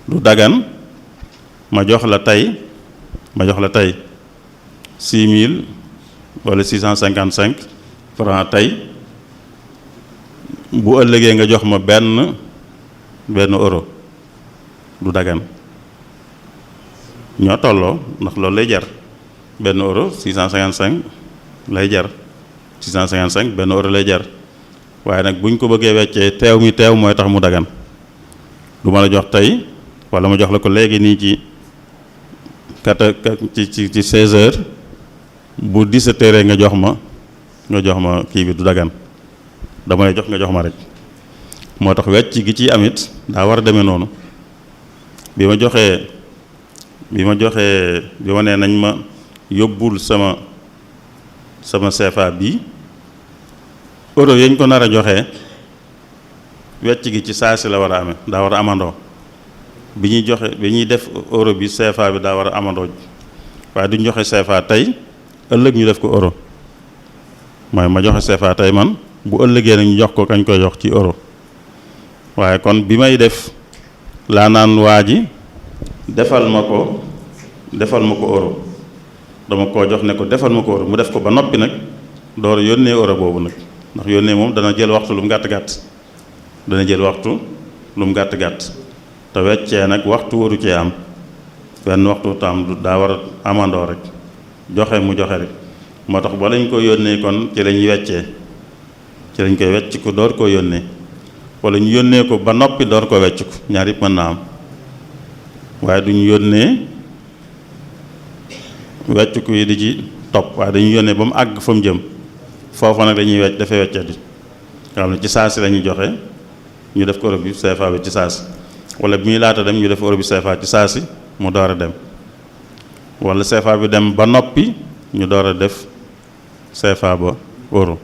du dagan ma jox la tey 6 000 wala 655 francs tey bu ëllëgee nga jox ma benn euro du dagan ñoo tolloo ndax loolu lay jar benn euro 655 lay jar 655 benn euro lay jar waaye nag buñ ko bëggee weccee teew mi teew mooy tax mu dagan du ma la jox tey wala ma jox la ko léegi nii ci 16 heures bu 17 heures nga jox ma kii bi du dagan dama lay jox nga jox ma rek moo tax wecc gi ci amit daa war a demee noonu bi ma nee nañ ma yóbbul sama CFA bii euro yañ ko nar a joxe wecc gi ci saa si la war a amee daa war a amandoo bi ñuy def euro bi CFA bi daa war a amandoo waaye duñ joxe CFA tey ëllëg ñu def ko euro mooy ma joxe CFA tey man bu ëllëgee nag ñu jox ko kañ koy jox ci euro waaye kon bi may def laa naan waa ji defal ma ko euro dama koo jox ne ko defal ma ko euro mu def ko ba noppi nag door yónnee euro boobu nag ndax yónnee moom dana jël waxtu lu mu gàtt-gàtt te weccee nag waxtu waru cee am benn waxtu tam daa war a amandoo rek joxe mu joxe rek moo tax ba lañ ko yónnee kon ci lañuy weccee ci lañ koy wecc ko door koo yónnee wala ñu yónnee ko ba noppi door ko wecc ko ñaar yëpp mën naa am waaye duñu yónnee wecc ko yi di ci topp waaye dañu yónnee ba mu àgg fa mu jëm foofa nag dañuy dafay weccati nga xam ne ci saasi la ñuy joxe ñu def ko euro bi CFA bi ci saasi wala bi muy laata dem ñu def euro bi CFA ci saasi mu door a dem wala CFA bi dem ba noppi ñu door a def CFA ba euro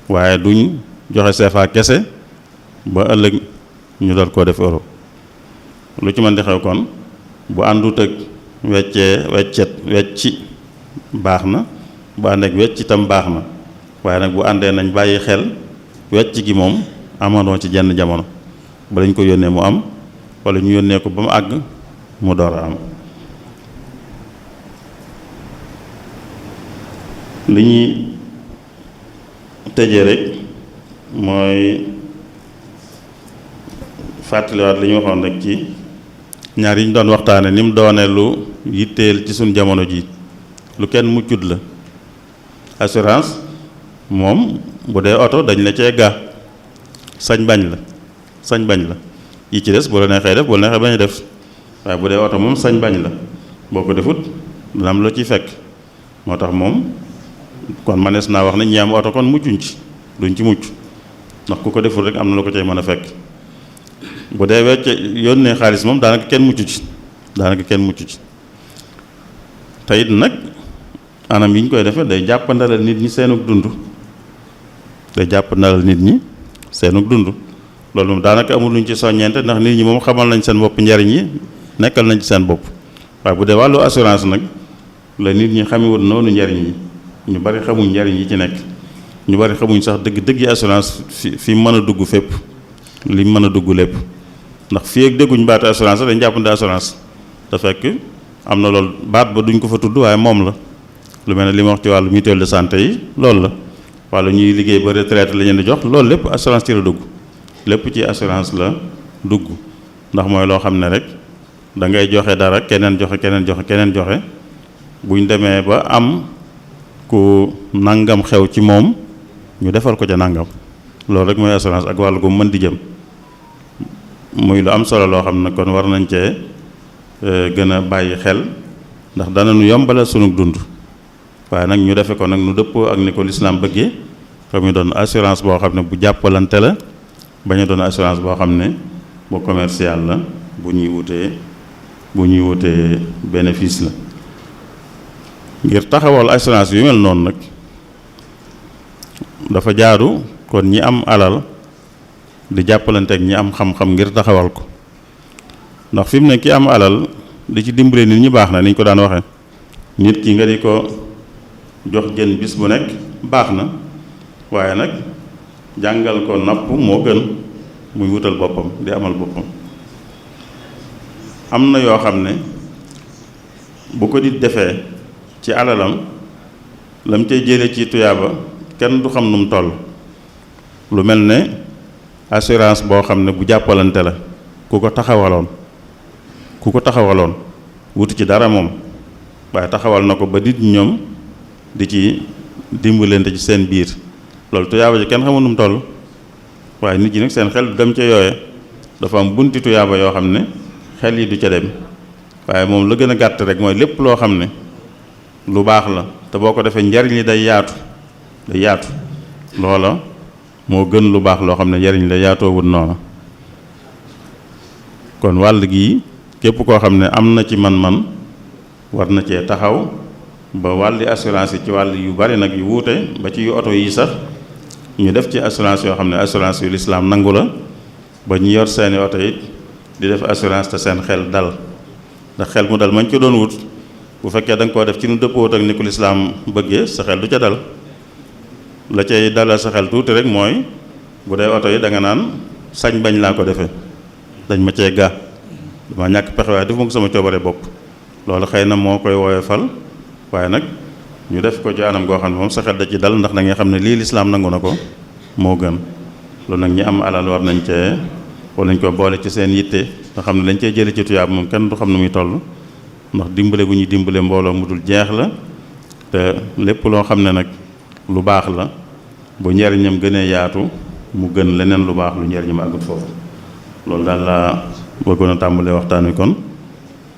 waaye duñ joxe CFA kese ba ëllëg ñu door koo def euro lu ci mën di xew kon bu àndut ak wecci baax na bu ànd ak wecc itam baax na waaye nag bu àndee nañ bàyyi xel wecc gi moom amandoo ci jenn jamono ba lañ ko yónnee mu am wala ñu yónnee ko ba mu àgg mu door a am li ñuy tëjee rek mooy fàttaliwaat li ñu waxoon rek ci ñaar yi ñu doon waxtaane ni mu doone lu yitteel ci suñ jamono ji lu kenn muccut la assurance moom bu dee oto dañ la cee ga sañ bañ la yi ci des bu la neexee def bu la neexee bañ a def waaye bu dee oto moom sañ bañ la boo ko defut dana am la ciy fekk moo tax moom kon manees naa wax ne ñi am oto kon muccuñ ci duñ ci mucc ndax ku ko deful rek am na lu ko cay mën a fekk bu dee wecce yónnee xaalis moom daanaka kenn muccu ci te it nag anam yi ñu koy defee day jàppandalal nit ñi seenug dund loolu moom daanaka amul luñ ci soññeente ndax nit ñi moom xamal nañ seen bopp njariñ yi nekkal nañ ci seen bopp waaye bu dee wàllu assurance nag la nit ñi xamewut noonu njariñ yi ñu bari xamuñ njariñ yi ci nekk ñu bari xamuñ sax dëgg assurance fi mën a dugg fépp li mën a dugg lépp ndax fii ak dégguñ baatu assurance dañ jàpp ne assurance te fekk am na loolu baat ba duñ ko fa tudd waaye moom la lu mel ne li ma wax ci wàllu mutuelle de santé yi loolu la wàllu ñuy liggéey ba retraite la leen di jox loolu lépp assurance ci la dugg lépp ci assurance la dugg ndax mooy loo xam ne rek da ngay joxe dara keneen joxe buñ demee ba am ku nangam xew ci moom ñu defal ko ca nangam loolu rek mooy assurance ak wàllu gu mën di jëm muy lu am solo loo xam ne kon war nañ cee gën a bàyyi xel ndax dana nu yombalal sunu dund waaye nag ñu defe ko nag nu dëppoo ak ni ko lislaam bëggee fa mu doon assurance boo xam ne bu jàppalante la bañ a doon assurance boo xam ne bu commercial la bu ñuy wutee bénéfice la ngir taxawal assurance yu mel noonu nag dafa jaadu kon ñi am alal di jàppalante ak ñi am xam-xam ngir taxawal ko ndax fi mu ne ki am alal di ci dimbale nit ñi baax na ni ñu ko daan waxe nit ki nga di ko jox jën bis bu nekk baax na waaye nag jàngal ko napp moo gën muy wutal boppam di amal boppam am na yoo xam ne bu ko di defee ci alalam lam tey jële ci tuyaaba kenn du xam nu mu toll lu mel ne assurance boo xam ne bu jàppalante la ku ko taxawaloon wutu ci dara moom waaye taxawal na ko ba nit ñoom di ci dimbalante ci seen biir loolu tuyaaba ji kenn xamul nu mu toll waaye nit ñi nag seen xel du dem ca yooye dafa am bunti tuyaaba yoo xam ne xel yi du ca dem waaye moom la gën a gàtt rek mooy lépp loo xam ne lu baax la te boo ko defee njariñ li day yaatu loola moo gën lu baax loo xam ne njariñ la yaatoowul noona kon wàll gii képp koo xam ne am na ci man-man war na cee taxaw ba wàlli assurance yi ci wàll yu bari nag yu wuute ba ci yu oto yi sax ñu def ci assurance yoo xam ne assurance yu lislaam nangu la ba ñu yor seeni oto yi di def assurance te seen xel dal ndax xel mu dal mañ ko doon wut bu fekkee da nga koo def ci nu dëppoot ak ni ko lislaam bëggee sa xel du ca dal la cay dalal sa xel tuuti rek mooy bu dee oto yi da nga naan sañ bañ laa ko defee dañ ma cee ga dama ñàkk pexe waaye def ma ko sama coobare bopp loolu xëy na moo koy woyofal waaye nag ñu def ko ci anam goo xam ne moom sa xel da ci dal ndax da nga xam ne lii lislaam nangu na ko moo gën loolu nag ñi am alal war nañ ko boole ci seen yitte nga xam ne lañ cey jële ci tuyaab moom kenn du xam ne muy toll ndax dimbale bu ñuy dimbale mbooloo mu dul jeex la te lépp loo xam ne nag lu baax la bu njariñam gënee yaatu mu gën leneen lu baax lu njariñam àggut foofu loolu daal laa bëggoon a tàmbalee waxtaan wi kon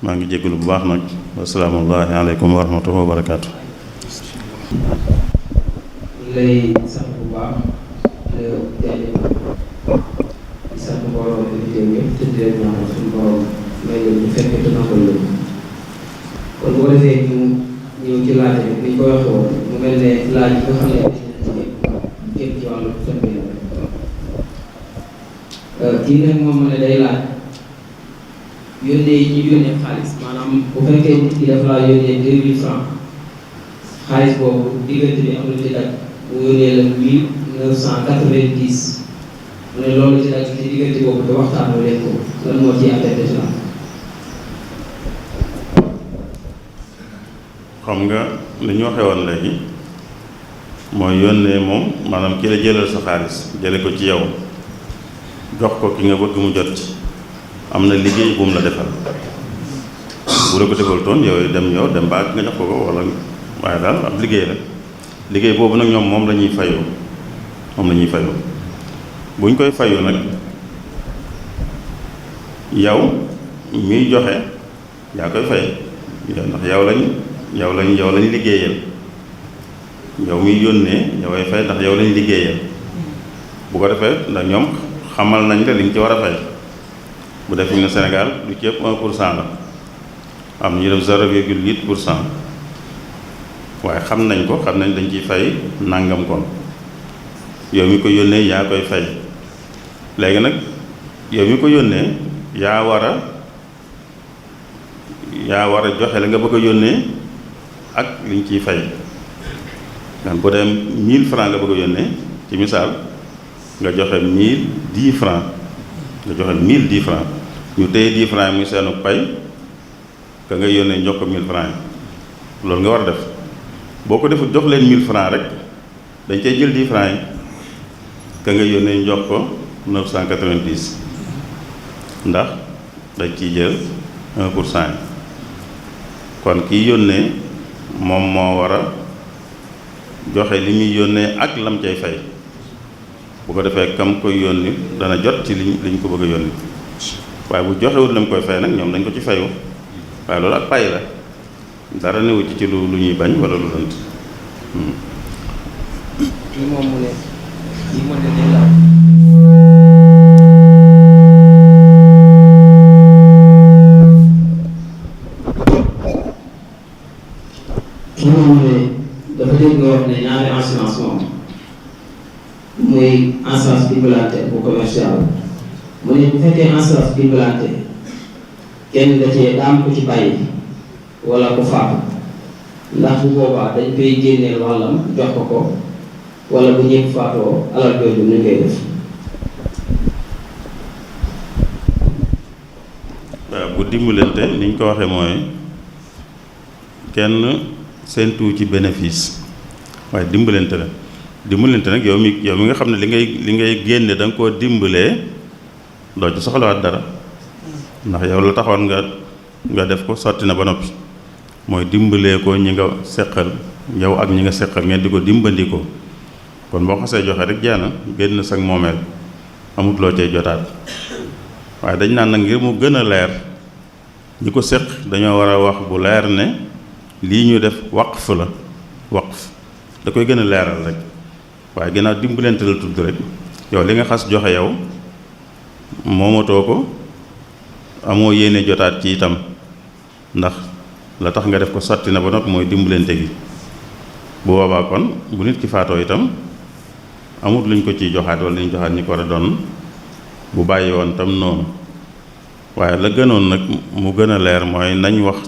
maa ngi jégalu bu baax nag assalaamu aleykum wa rahmatullahi wa barakaatu. lay sant bu baax di sant mbooloo invité ñëpp te di leen ñaanal suñu borom may leen ñu fekkee te nangul leen kon boo defee ñu ñëw ci laaj bi ni ñu ko waxee woon mu mel ne laaj yi nga xam ne jëm ci wàllu soppi kii nag moom ne day laaj yónnee yi ñu yónnee xaalis maanaam bu fekkee nit ki dafa laa yónnee 2000 francs xaalis boobu diggante bi am na ci dagg mu yónnee la 1990 mu ne loolu ci dagg ci diggante boobu te waxtaanoo leen ko lan moo ciy affecté ci la. xam nga li ñu waxee woon léegi mooy yónnee moom maanaam ki la jëlal sa xaalis jële ko ci yow jox ko ki nga bëgg mu jot ci am na liggéey bu mu la defal bu la ko defal toon yow dem ba nga jox ko wala waaye daal ab liggéey la liggéey boobu nag ñoom moom la ñuy fayoo buñ koy fayu nag yow miy joxe yaa koy fay ndax yow lañ liggéeyal yow miy yónnee yoway fay ndax yow lañ liggéeyal bu ko defee ndax ñoom xamal nañ la li nga ci war a fay bu def ne Sénégal lu ci ëpp 1% la am ñu def 0,8% waaye xam nañ dañ ciy fay nangam kon yow mi ko yónnee yaa koy fay léegi nag yow mi ko yónnee yaa war a joxe la nga bëgg a yónnee ak liñ ciy fay gan bu dee 1000 francs nga bëgg a yónnee ci misaal nga joxe 1010 francs nga joxe 1010 francs ñu téye 10 francs yi muy seenu pay ka nga yónnee jox ko 1000 francs yi loolu nga war a def boo ko defut jox leen 1000 francs rek dañ cay jël 10 francs yi ka nga yónnee jox ko 990 ndax dañ ciy jël 1% yi kon kii yónnee moom moo war a joxe li muy yónnee ak lam cay fay bu ko defee kam koy yónni dana jot ci liñ ko bëgg a yónni waaye bu joxewut lam koy fay nag ñoom dañ ko ci fayu waaye loolu ak pay la dara newu ci lu ñuy bañ wala lu lënt. kii moom mu ne kii mu ne day laaj kii moom mu ne dafa dégg nga wax ne ñaari assurance moom muy assurance dimbalante bu commercial mu ne bu fekkee assurance dimbalante kenn da cee daam ko ci bàyyi wala ko faatu ndax bu boobaa dañ koy génneel wàllam jox ko wala bu ñëpp faatoo alal jooju ñu koy def. waaw bu dimbalante ni ñu ko waxee mooy kenn séentu ci bénéfice waaye dimbalante la dimbalante nag yow mi nga xam ne li ngay génne da nga koo dimbalee doo ci soxlawaat dara ndax yow la taxoon nga def ko sotti na ba noppi mooy dimbalee ko ñi nga seqal yow ak ñi nga seqal ngeen di ko dimbandikoo kon boo xasee joxe rek jeex na génn sag moomeel amut loo cay jotaat waaye dañ naan nag ngir mu gën a leer ñi ko seq dañoo war a wax bu leer ne lii ñu def waqf la waqf da koy gën a leeral rek waaye ginnaaw dimbalante la tudd rek yow li nga xas joxe yow moomatoo ko amoo yéene jotaat ci itam ndax la tax nga def ko sotti na ba noppi mooy dimbalante gi bu boobaa kon bu nit ki faatoo itam amut luñ ko ciy joxaat wala luñ joxaat ñi ko war a doon bu bàyyi woon tam noonu waaye la gënoon nag mu gën a leer mooy nañ wax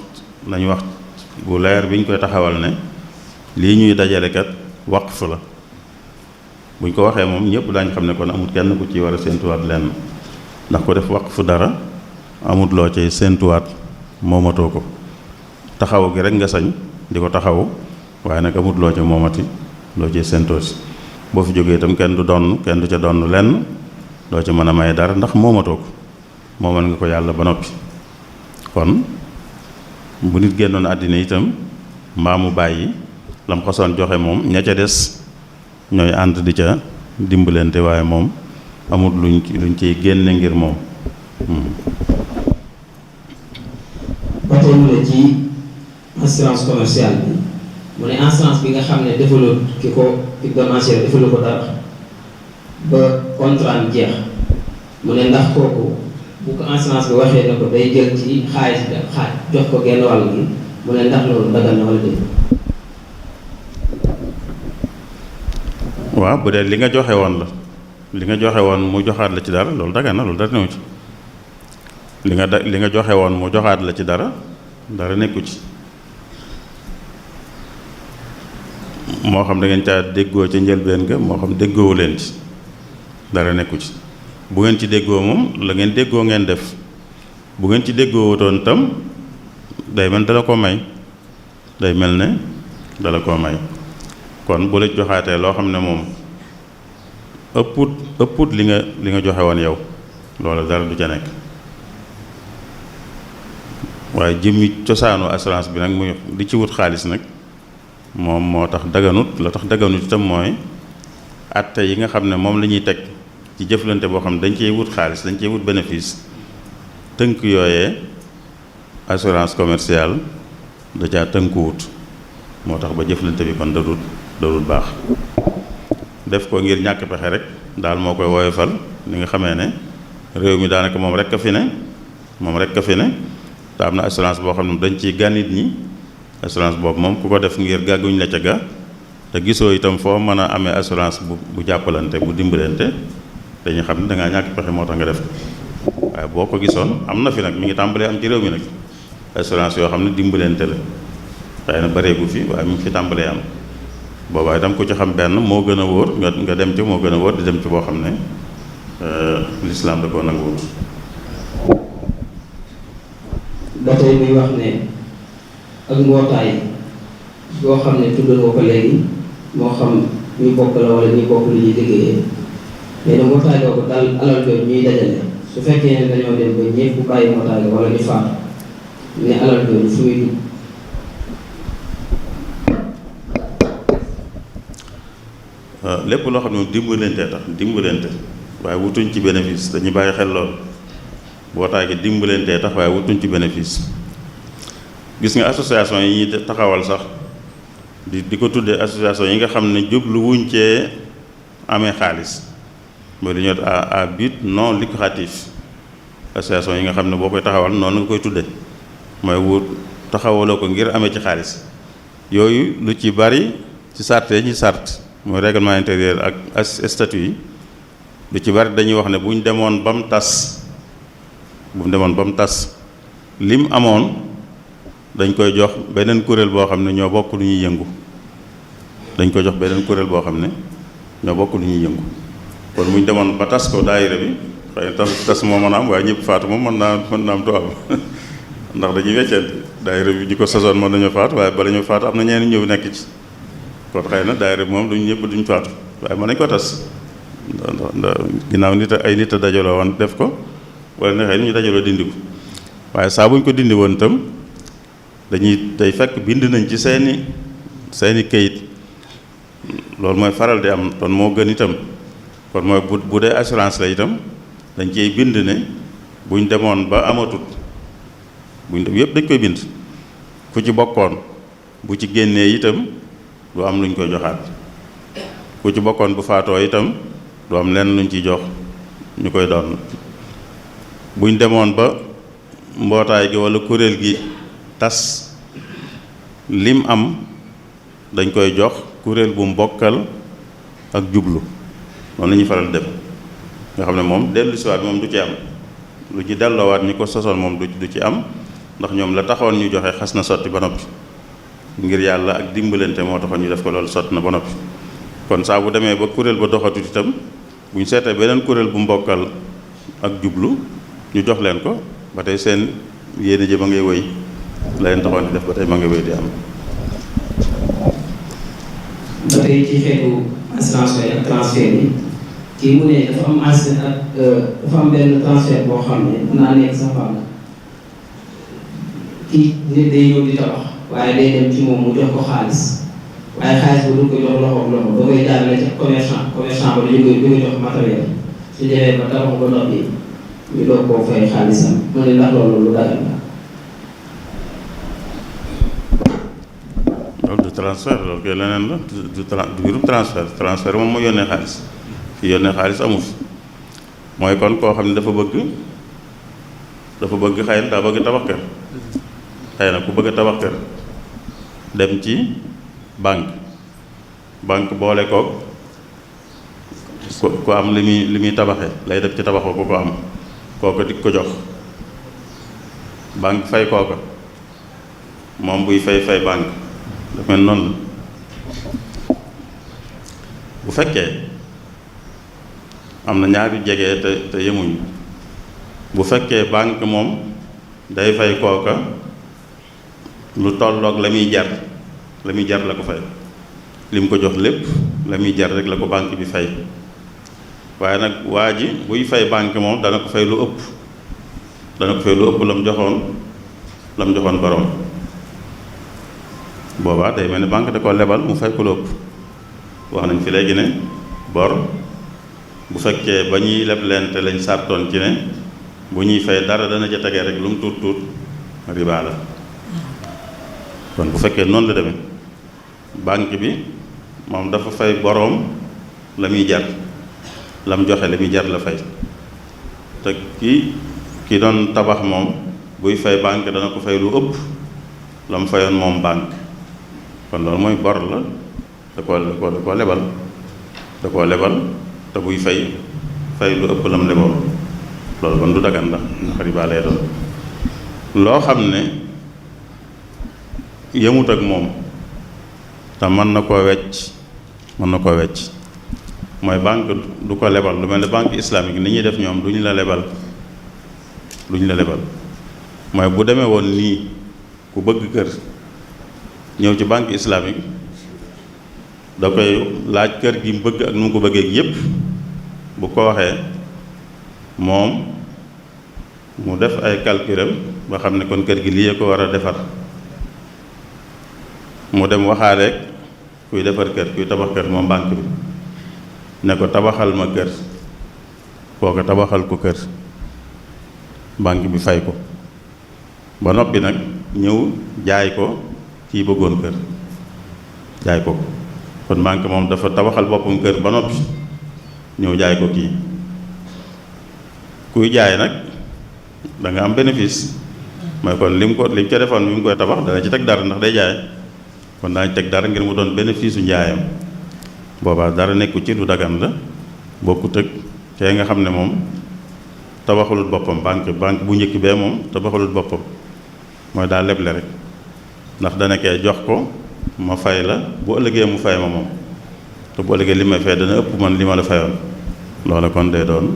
bu leer bi ñu koy taxawal ne lii ñuy dajale kat waqf la buñ ko waxee moom ñëpp daañ xam ne kon amut kenn ku ci war a séentuwaat lenn ndax ko def waqf dara amut loo cay séentuwaat moomatoo ko taxawu gi rek nga sañ di ko taxawu waaye nag amut loo ca moomati loo cay séentooti boo fi jógee itam kenn du ca donn lenn doo ca mën a may dara ndax moomatoo ko moomal nga ko yàlla ba noppi kon bu nit génnoon àddina itam mbaa mu bàyyi lam xasoon joxe moom ña ca des ñooy ànd di ca dimbalante waaye moom amul luñ ciy génne ngir moom. ba tey mu ne ci assurance commerciale bi mu ne assurance bi nga xam ne defaloo ki doon assuré defaloo ko dara ba contrat jeex mu ne ndax kooku bu ko assurance bi waxee ne ko day jël ci xaalis bi jox ko genn wàll gi mu ne ndax loolu dagal na wala déet. waaw bu dee li nga joxe woon mu joxaat la ci dara loolu dagan na loolu dara newu ci li nga joxe woon mu joxaat la ci dara nekku ci moo xam da ngeen caa déggoo ca njëlbeen ga moo xam déggoowu leen ci dara nekku ci bu ngeen ci déggoo moom la ngeen déggoo ngeen def bu ngeen ci déggoo wutoon tam day mel dala ko may kon bu la joxaatee loo xam ne moom ëpput li nga joxe woon yow loolu dara du ca nekk waaye jëmmi cosaanu assurance bi nag muy di ci wut xaalis nag moom moo tax daganut la tax daganut itam mooy atte yi nga xam ne moom la ñuy teg ci jëflante boo xam ne dañ cey wut xaalis dañ cey wut bénéfice tënk yooyee assurance commerciale da caa tënkuwut moo tax ba jëflante bi kon dadul baax def ko ngir ñàkk pexe rek daal moo koy woyofal ni nga xamee ne réew mi daanaka moom rek a fi ne te am na assurance boo xam ne dañ ciy gànnit ñi assurance boobu moom ku ko def ngir gàgguñ la ca ga te gisoo itam foo mën a amee assurance bu jàppalante bu dimbalante dañuy xam ne dangaa ñàkk pexe moo tax nga def ko waaye boo ko gisoon am na fi nag mi ngi tàmbalee am ci réew mi nag assurance yoo xam ne dimbalante la xëy na bareegu fi waaye mi ngi fi tàmbalee am boobaa itam ku ci xam benn moo gën a wóor nga dem ci moo gën a wóor di dem ci boo xam ne lislaam da koo nanguwul. ba tey muy wax ne ak mbootaay boo xam ne tudd nga ko léegi moo xam ñu bokk la wala ñu bokk lu ñuy liggéeyee mais nag mbootaay boobu dal alal jooju ñuy dajale su fekkee ne dañoo dem ba ñëpp bàyyi mbootaay ga wala ñu faatu ne alal jooju fu muy dugg. lépp loo xam ne dimbalante tax dimbalante waaye wutuñ ci bénéfice dañuy bàyyi xel lool mbootaay gi dimbalante tax waaye wutuñ ci bénéfice. gis nga association yi ñuy taxawal sax di ko tuddee association yi nga xam ne jublu wuñ cee amee xaalis mooy li ñuy wax à but non lucratif. association yi nga xam ne boo koy taxawal noonu nga koy tudde mooy wut taxawaloo ko ngir amee ci xaalis yooyu lu ci bari ci sart yi ñi sart mooy règlement intérieur ak statut yi lu ci bari dañuy wax ne bu ñu demoon ba mu tas lim amoon dañ koy jox beneen kuréel boo xam ne ñoo bokk lu ñuy yëngu dañ koy jox beneen kuréel boo xam ne ñoo bokk lu ñuy yëngu kon bu ñu demoon ba tas ko daayira bi xëy na tas moo mën a am waaye ñëpp faatu moom mën naa am du am ndax dañuy wecceel daayira bi di ko sasoon mën nañoo faatu waaye bala ñu faatu am na ñeneen ñëw nekk ci kon xëy na daayira bi moom duñ ñëpp duñ faatu waaye mën nañ ko tas ndax ginnaaw ay nit a dajaloo woon def ko wala ne xëy na ñu dajaloo dindi ko waaye saa buñ ko dindi woon itam day fekk bind nañ ci seeni këyit loolu mooy faral di am kon moo gën itam kon mooy bu dee assurance la itam dañ ciy bind ne buñ demoon ba amatut buñ dem yëpp dañ koy bind ku ci bokkoon bu ci génnee itam du am luñ koy joxaat ku ci bokkoon bu faatoo itam du am lenn luñ ciy jox ñu koy doon buñ demoon ba mbootaay gi walla kuréel gi tas lim am dañ koy jox kuréel bu mbokkal ak jublu noonu la ñuy faral def nga xam ne moom dellu siwaat moom du ci am lu ci delloowaat ñi ko sosoon moom du ci am ndax ñoom la taxoon ñu joxe xas na sotti ba noppi ngir yàlla ak dimbalante moo taxoon ñu def ko loolu sotti na ba noppi kon saa bu demee ba kuréel ba doxatut itam bu ñu seetee beneen kuréel bu mbokkal ak jublu ñu jox leen ko ba tey seen yéene ji ma ngay wéy la leen taxoon di def ba tey ma ngay wéy di am. ba tey ci xeetu assurance ak transfert yi kii mu ne dafa am benn transfert boo xam ne mën naa nekk sa femme kii nit day ñëw di tabax waaye day dem ci moom mu jox ko xaalis waaye xaalis boobu du ko jox loxoom da koy jaarale ci commerçant ba dañu koy jox matériel su demee ba tabax ba noppi ñu doog koo fay xaalisam mu ne ndax loolu lu dagal la. loolu du transfert loolu koy leneen la du mbirum transfert moom mooy yónnee xaalis fi yónnee xaalis amu fi mooy kon koo xam ne dafa bëgg xëy na daa bëgg tabax kër xëy na ku bëgg a tabax kër dem ci banque boole koog ku am li muy tabaxe lay def ci tabaxoo ku ko am kooku di ko jox banque fay kooka moom buy fay banque dafa mel noonu la bu fekkee am na ñaari jege te yemuñ bu fekkee banque moom day fay kooka lu tolloog la muy jar la ko fay li mu ko jox lépp la muy jar rek la ko banque bi fay waaye nag waa ji buy fay banque moom dana ko fay lu ëpp la mu joxoon borom boobaa day mel ni banque da ko lebal mu fay ko lu ëpp wax nañ fi léegi ne bor bu fekkee ba ñuy leb leen te lañ sartoon ci ne bu ñuy fay dara dana ca tegee rek lu mu tuut riba la kon bu fekkee noonu la demee banque bi moom dafa fay boroom la muy jar la mu joxe la muy jar la fay te ki doon tabax moom buy fay banque dana ko fay lu ëpp la mu fayoon moom banque kon loolu mooy bor la da koo lebal te buy fay lu ëpp la mu leboon loolu kon du dagan ndax riba lay doon loo xam ne yëmut ak moom te mën na koo wecc mën na koo wecc. mooy banque du ko lebal lu mel ne banque islamique ni ñuy def ñoom duñu la lebal mooy bu demee woon nii ku bëgg kër ñëw ci banque islamique da koy laaj kër gi mu bëgg ak nu mu ko bëggee yépp bu ko waxee moom mu def ay calculam ba xam ne kon kër gi lii ko war a defar mu dem waxaaleeg kuy defar kër kuy tabax kër moom banque bi ne ko tabaxal ma kër kooku tabaxal ko kër banque bi fay ko ba noppi nag ñëw jaay ko kii bëggoon kër jaay ko kon banque moom dafa tabaxal boppam kër ba noppi ñëw jaay ko kii kuy jaay nag da nga am bénéfice mooy kon lim ca defoon bi mu koy tabax dana ci teg dara ndax day jaay kon daañu teg dara ngir mu doon bénéfice su njaayam boobaa dara nekku ci lu dagan la bokkut ak kee nga xam ne moom tabaxalut boppam banque bu njëkk bee moom tabaxalut boppam mooy daa leble rek ndax dana kee jox ko ma fay la bu ëllëgee mu fay ma moom te bu ëllëgee li may fay dana ëpp man li ma la fayoon loola kon day doon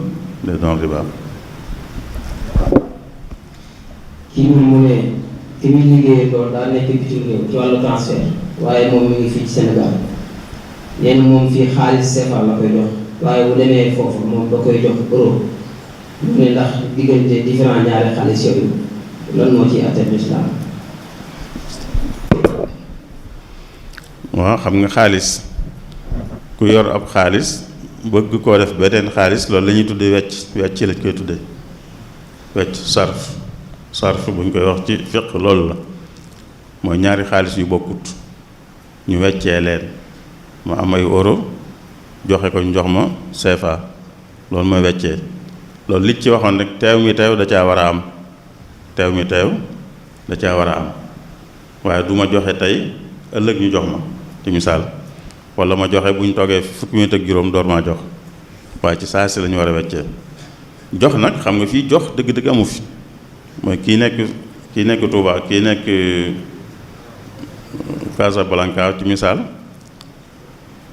riba. kii mu ne fi muy liggéeyee doon daa nekk bitim réew ci wàllu transfert waaye moom mi ngi fii ci Sénégal nee na moom fii xaalis CFA la koy jox waaye bu demee foofu moom da koy jox euro mu ne ndax diggante différent ñaari xaalis yooyu lan moo ciy àtte lislaam. waaw xam nga xaalis ku yor ab xaalis bëgg koo def beneen xaalis loolu la ñuy tuddee wecc lañ koy tuddee wecc sarf buñ koy wax ci fiq loolu la mooy ñaari xaalis yu bokkut ñu weccee leen ma am ay euro joxe ko ñu jox ma CFA loolu mooy weccee loolu li ci waxoon rek teew mi teew da caa war a am waaye du ma joxe tey ëllëg ñu jox ma ci misaal wala ma joxe bu ñu toogee fukki minute ak juróom door maa jox waaye ci saa si la ñu war a weccee jox nag xam nga fii jox dëgg-dëgg amu fi mooy kii nekk Touba kii nekk Casablanca ci misaal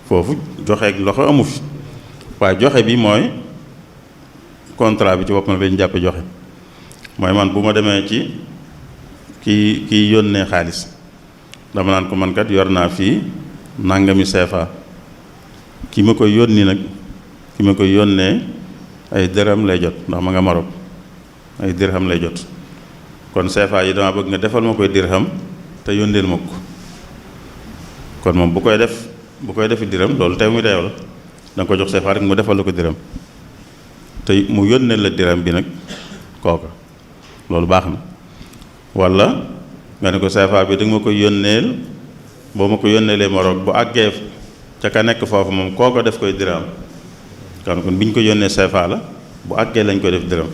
foofu joxe loxo amu fi waaye joxe bi mooy contrat bi ci boppam lañu jàppe joxe mooy man bu ma demee ci kii yónnee xaalis dama naan ko man kat yor naa fii nangami CFA ki ma koy yónnee ay dërëm lay jot ndax ma nga Maroc ay dirham lay jot kon CFA yi dama bëgg nga defal ma koy dirham te yónneel ma ko kon moom bu koy defi dirham loolu teew mi teew la da nga ko jox CFA rek mu defal la ko dirham te mu yónneel la dirham bi nag kooka loolu baax na walla nga ne ko CFA bi da nga ma koy yónneel boo ma ko yónneelee Maroc bu àggee ca ka nekk foofu moom kooko def koy dirham kon bi ñu ko yónnee CFA la bu àggee lañ koy def dirham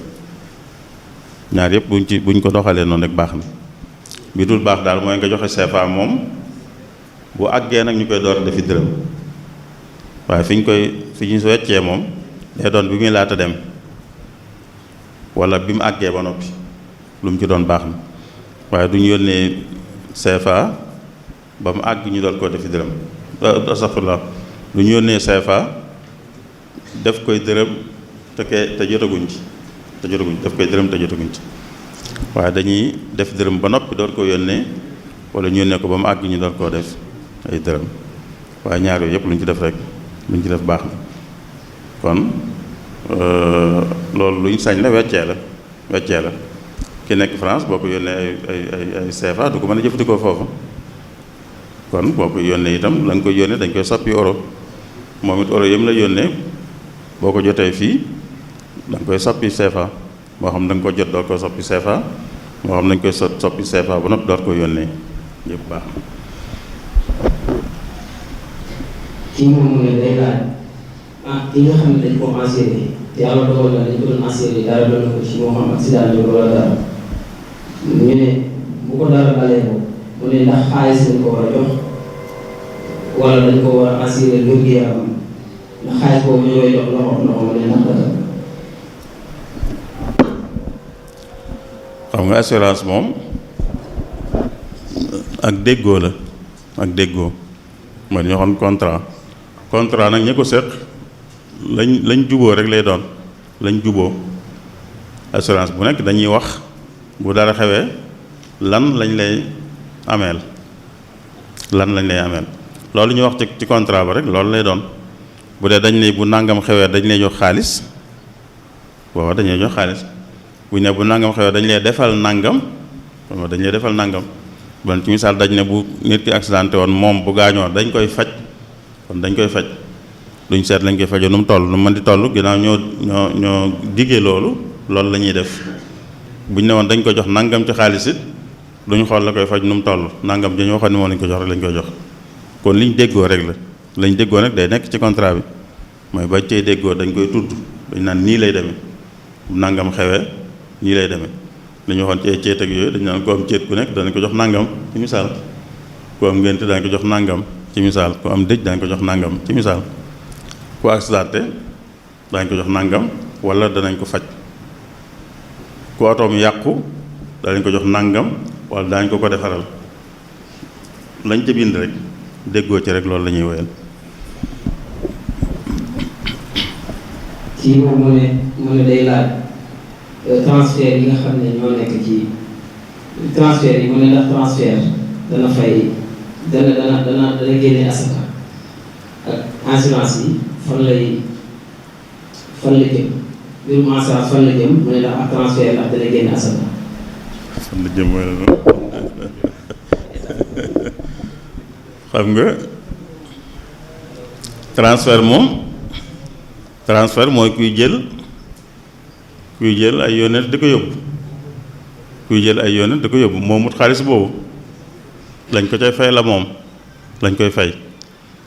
ñaar yëpp buñ ko doxalee noonu rek baax na bi dul baax daal mooy nga joxe CFA moom bu àggee nag ñu koy door a defi dërëm waaye fi ñu weccee moom day doon bi muy laata dem wala bi mu àggee ba noppi lu mu ci doon baax na waaye duñu yónnee CFA ba mu àgg ñu doon koo defi dërëm astaghfirullah du ñu yónnee CFA def koy dërëm te jotaguñ ci def koy dërëm te jotaguñ ci waaye dañuy def dërëm ba noppi door ko yónnee wala ñu yónnee ko ba mu àgg ñu door koo def ay dërëm waaye ñaar yooyu yëpp lu ñu ci def rek lu ñu ci def baax na kon loolu lu ñu sañ la weccee la ki nekk France boo ko yónnee ay CFA du ko mën a jëfandikoo foofu kon boo ko yónnee itam la nga koy yónnee dañ koy soppi euro moom it euro yëm la yónnee boo ko jotee fii da nga koy soppi CFA moo xam da nga ko jot door ko soppi CFA moo xam dañ koy soppi CFA ba noppi door ko yónnee yëpp baax na. kii moom mu ne day laaj ki nga xam ne dañ ko enserré te yàlla dogal na dañ ko doon enserré dara doon na ko ci moo xam accident bi wala dara ñu ne bu ko dara dalee ko mu ne ndax xaalis lañ ko war a jox wala dañ ko war a enserré wér-gu-yaramam ndax xaalis boobu ñu koy jox loxo mu ne ndax dara. xam nga assurance moom ak déggoo la mooy ñoo xam contrat nag ñi ko séq lañ juboo rek lay doon lañ juboo assurance bu nekk dañuy wax bu dara xewee lan lañ lay ameel loolu ñu wax ci contrat ba rek loolu lay doon bu dee dañ ne bu nangam xewee dañ lay jox xaalis booba dañ lay jox xaalis bu ñu ne bu nangam xewee dañ lay defal nangam dañ lay defal nangam bon ci misaal dañ ne bu nit ki accidenté woon moom bu gaañoo dañ koy faj kon dañ koy faj duñ seet lañ koy fajoo nu mu toll nu mu mën di toll ginnaaw ñoo diggee loolu la ñuy def bu ñu ne woon dañ ko jox nangam ci xaalis it duñ xool la koy faj nu mu toll nangam dañu waxoon ni moom lañ ko jox rek lañ koy jox kon liñ déggoo rek la lañ déggoo nag day nekk ci contrat bi mooy bañ cay déggoo dañ koy tudd dañ naan nii lay demee bu nangam xewee nii lay demee li ñu waxoon ci ay ceet ak yooyu dañ naan ko am ceet ku nekk danañ ko jox nangam ci misaal ku am ngénte danañ ko jox nangam ci misaal ku am dëj danañ ko jox nangam ci misaal ku accidenté danañ ko jox nangam wala danañ ko faj ku otoom yàqu danañ ko jox nangam wala danañ ko defaral lañ ca bind rek déggoo ci rek loolu la ñuy woyal. kii moom mu ne day laaj transfert yi nga xam ne ñoo nekk ci transfert yi mu ne ndax transfert dana fay dana génne asaka ak assurance yi fan la jëm mbirum assurance fan la jëm mu ne ndax ak transfert ndax dana génne asaka fan la jëm mooy la xam nga transfert mooy kuy jël ay yónnent di ko yóbbu moomut xaalis boobu lañ ko cay fay la moom lañ koy fay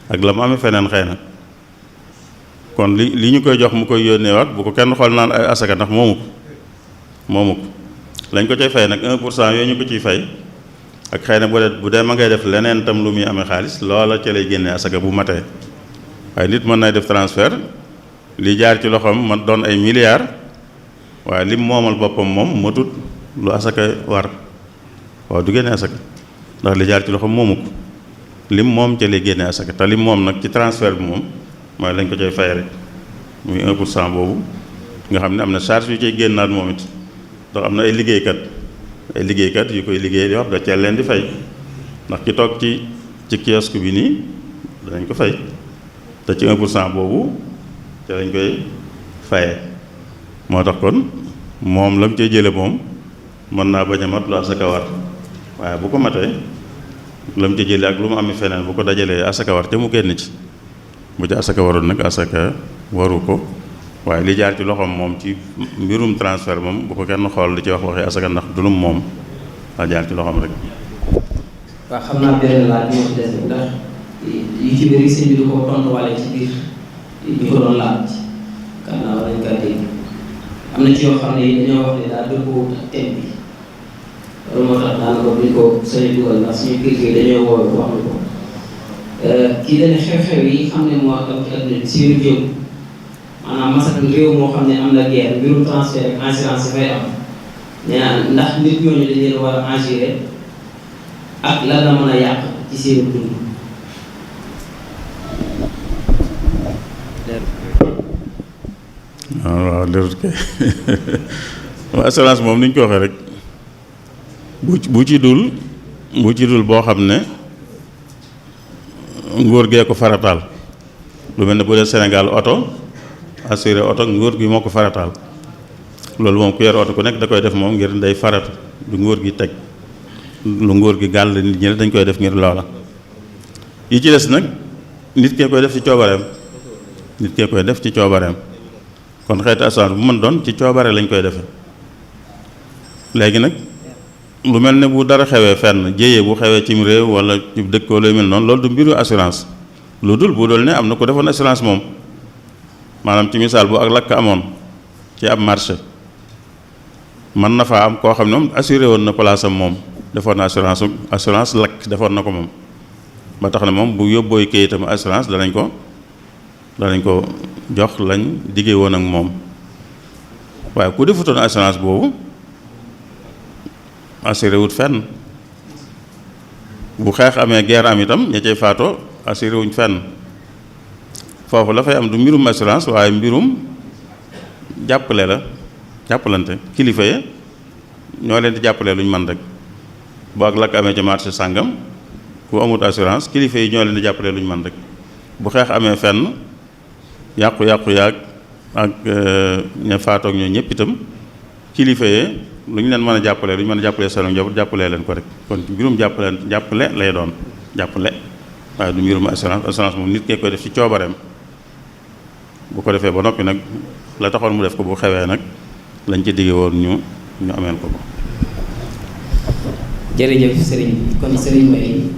ak la mu amee feneen xëy na kon li ñu koy jox mu koy yónneewaat bu ko kenn xool naan ay asaka ndax moomu ko lañ ko cay fay nag 1% yooyu ñu ko ciy fay ak xëy na bu dee ma ngay def leneen tam lu muy amee xaalis loola ca lay génnee asaka bu matee waaye nit mën nay def transfert li jaar ci loxoom man doon ay milliards waaye lim moomal boppam moom matut lu asaka war waaw du génne asaka ndax li jaar ci loxoom moomu ko lim moom ca lay génne asaka te lim moom nag ci transfert bi moom mooy lañ ko cay fay rek muy 1% boobu nga xam ne am na charge yu cay génnaat moom it ndax am na ay liggéeykat yu koy liggéey yoo xam da cee leen di fay ndax ki toog ci kiosque bi nii danañ ko fay te ci 1% boobu ca lañ koy faye moo tax kon moom la mu cay jële moom mën naa bañ a mat lu asaka war waaye bu ko matee la mu cay jële ak lu mu amee feneen bu ko dajalee asaka war te mu génn ci bu ci asaka warul nag asaka waru ko waaye li jaar ci loxoom moom ci mbirum transfert moom bu ko kenn xool di ci wax waxi asaka ndax du lu moom la jaar ci loxoom rek. waaw xam naa benn laaj moo ci des ndax yu ci bëri sëñ bi du ko tontuwaale ci biir ñu ko doon laaj kan naa war nañ kaa dégg am na ci yoo xam ne dañoo wax ne daal dëppoo ak thème bi loolu moo tax daanaka buñ ko sañu dugal ndax suñu kër dañoo woo wax ni ko kii dañu xew-xew yi xam ne moo am ci àdduna bi si réew maanaam masakal réew moo xam ne am na guerre mbirum transfert ak assurance dafay am nee na ndax nit ñooñu dañ leen war a engirer ak lan la mën a yàq ci seen dund. waaw leerut kay assurance moom ni ñu ko waxee rek bu ci dul boo xam ne nguur gee ko farataal lu mel ne bu dee Sénégal oto assuré oto nguur gi moo ko farataal loolu moom ku yor oto ku nekk da koy def moom ngir day farata du nguur gi teg lu nguur gi gàll nit ñi dañ koy def ngir loola yi ci des nag nit kee koy def ci coobareem kon xeeti assurance bu mën doon ci coobare lañ koy defee léegi nag lu mel ne bu dara xewee fenn jéyee bu xewee cim réew wala ci dëkk wala yu mel noonu loolu du mbiru assurance lu dul bu dool ne am na ko defoon assurance moom maanaam ci misaal bu ak lakk amoon ci ab marché mën na faa am koo xam ne moom assuré woon na place am moom defoon na assurance lakk defoon na ko moom ba tax ne moom bu yóbbooy kayitam assurance danañ ko jox lañ diggee woon ak moom waaye ku defutoon assurance boobu assuré wut fenn bu xeex amee guerre am itam ña cay faatoo assuré wuñ fenn foofu la fay am du mbirum assurance waaye mbirum jàppale la jàppalante kilifa yi ñoo leen di jàppale lu ñu mën rek boo ak lakk amee ca marché sàngam ku amut assurance kilifa yi ñoo leen di jàppale lu ñu mën rek bu xeex amee fenn yàqu-yàqu yaag ak ña faatoog ñoo ñëpp itam kilifa yi lu ñu leen mën a jàppale lu ñu mën a jàppalee seen njaboot jàppalee leen ko rek kon mbirum jàppale lay doon jàppale waaye du mbirum assurance moom nit kee koy def ci coobareem bu ko defee ba noppi nag la taxoon mu def ko bu xewee nag lañ ci digge woon ñu ameel ko ko. jërëjëf sëriñ bi kon sëriñ May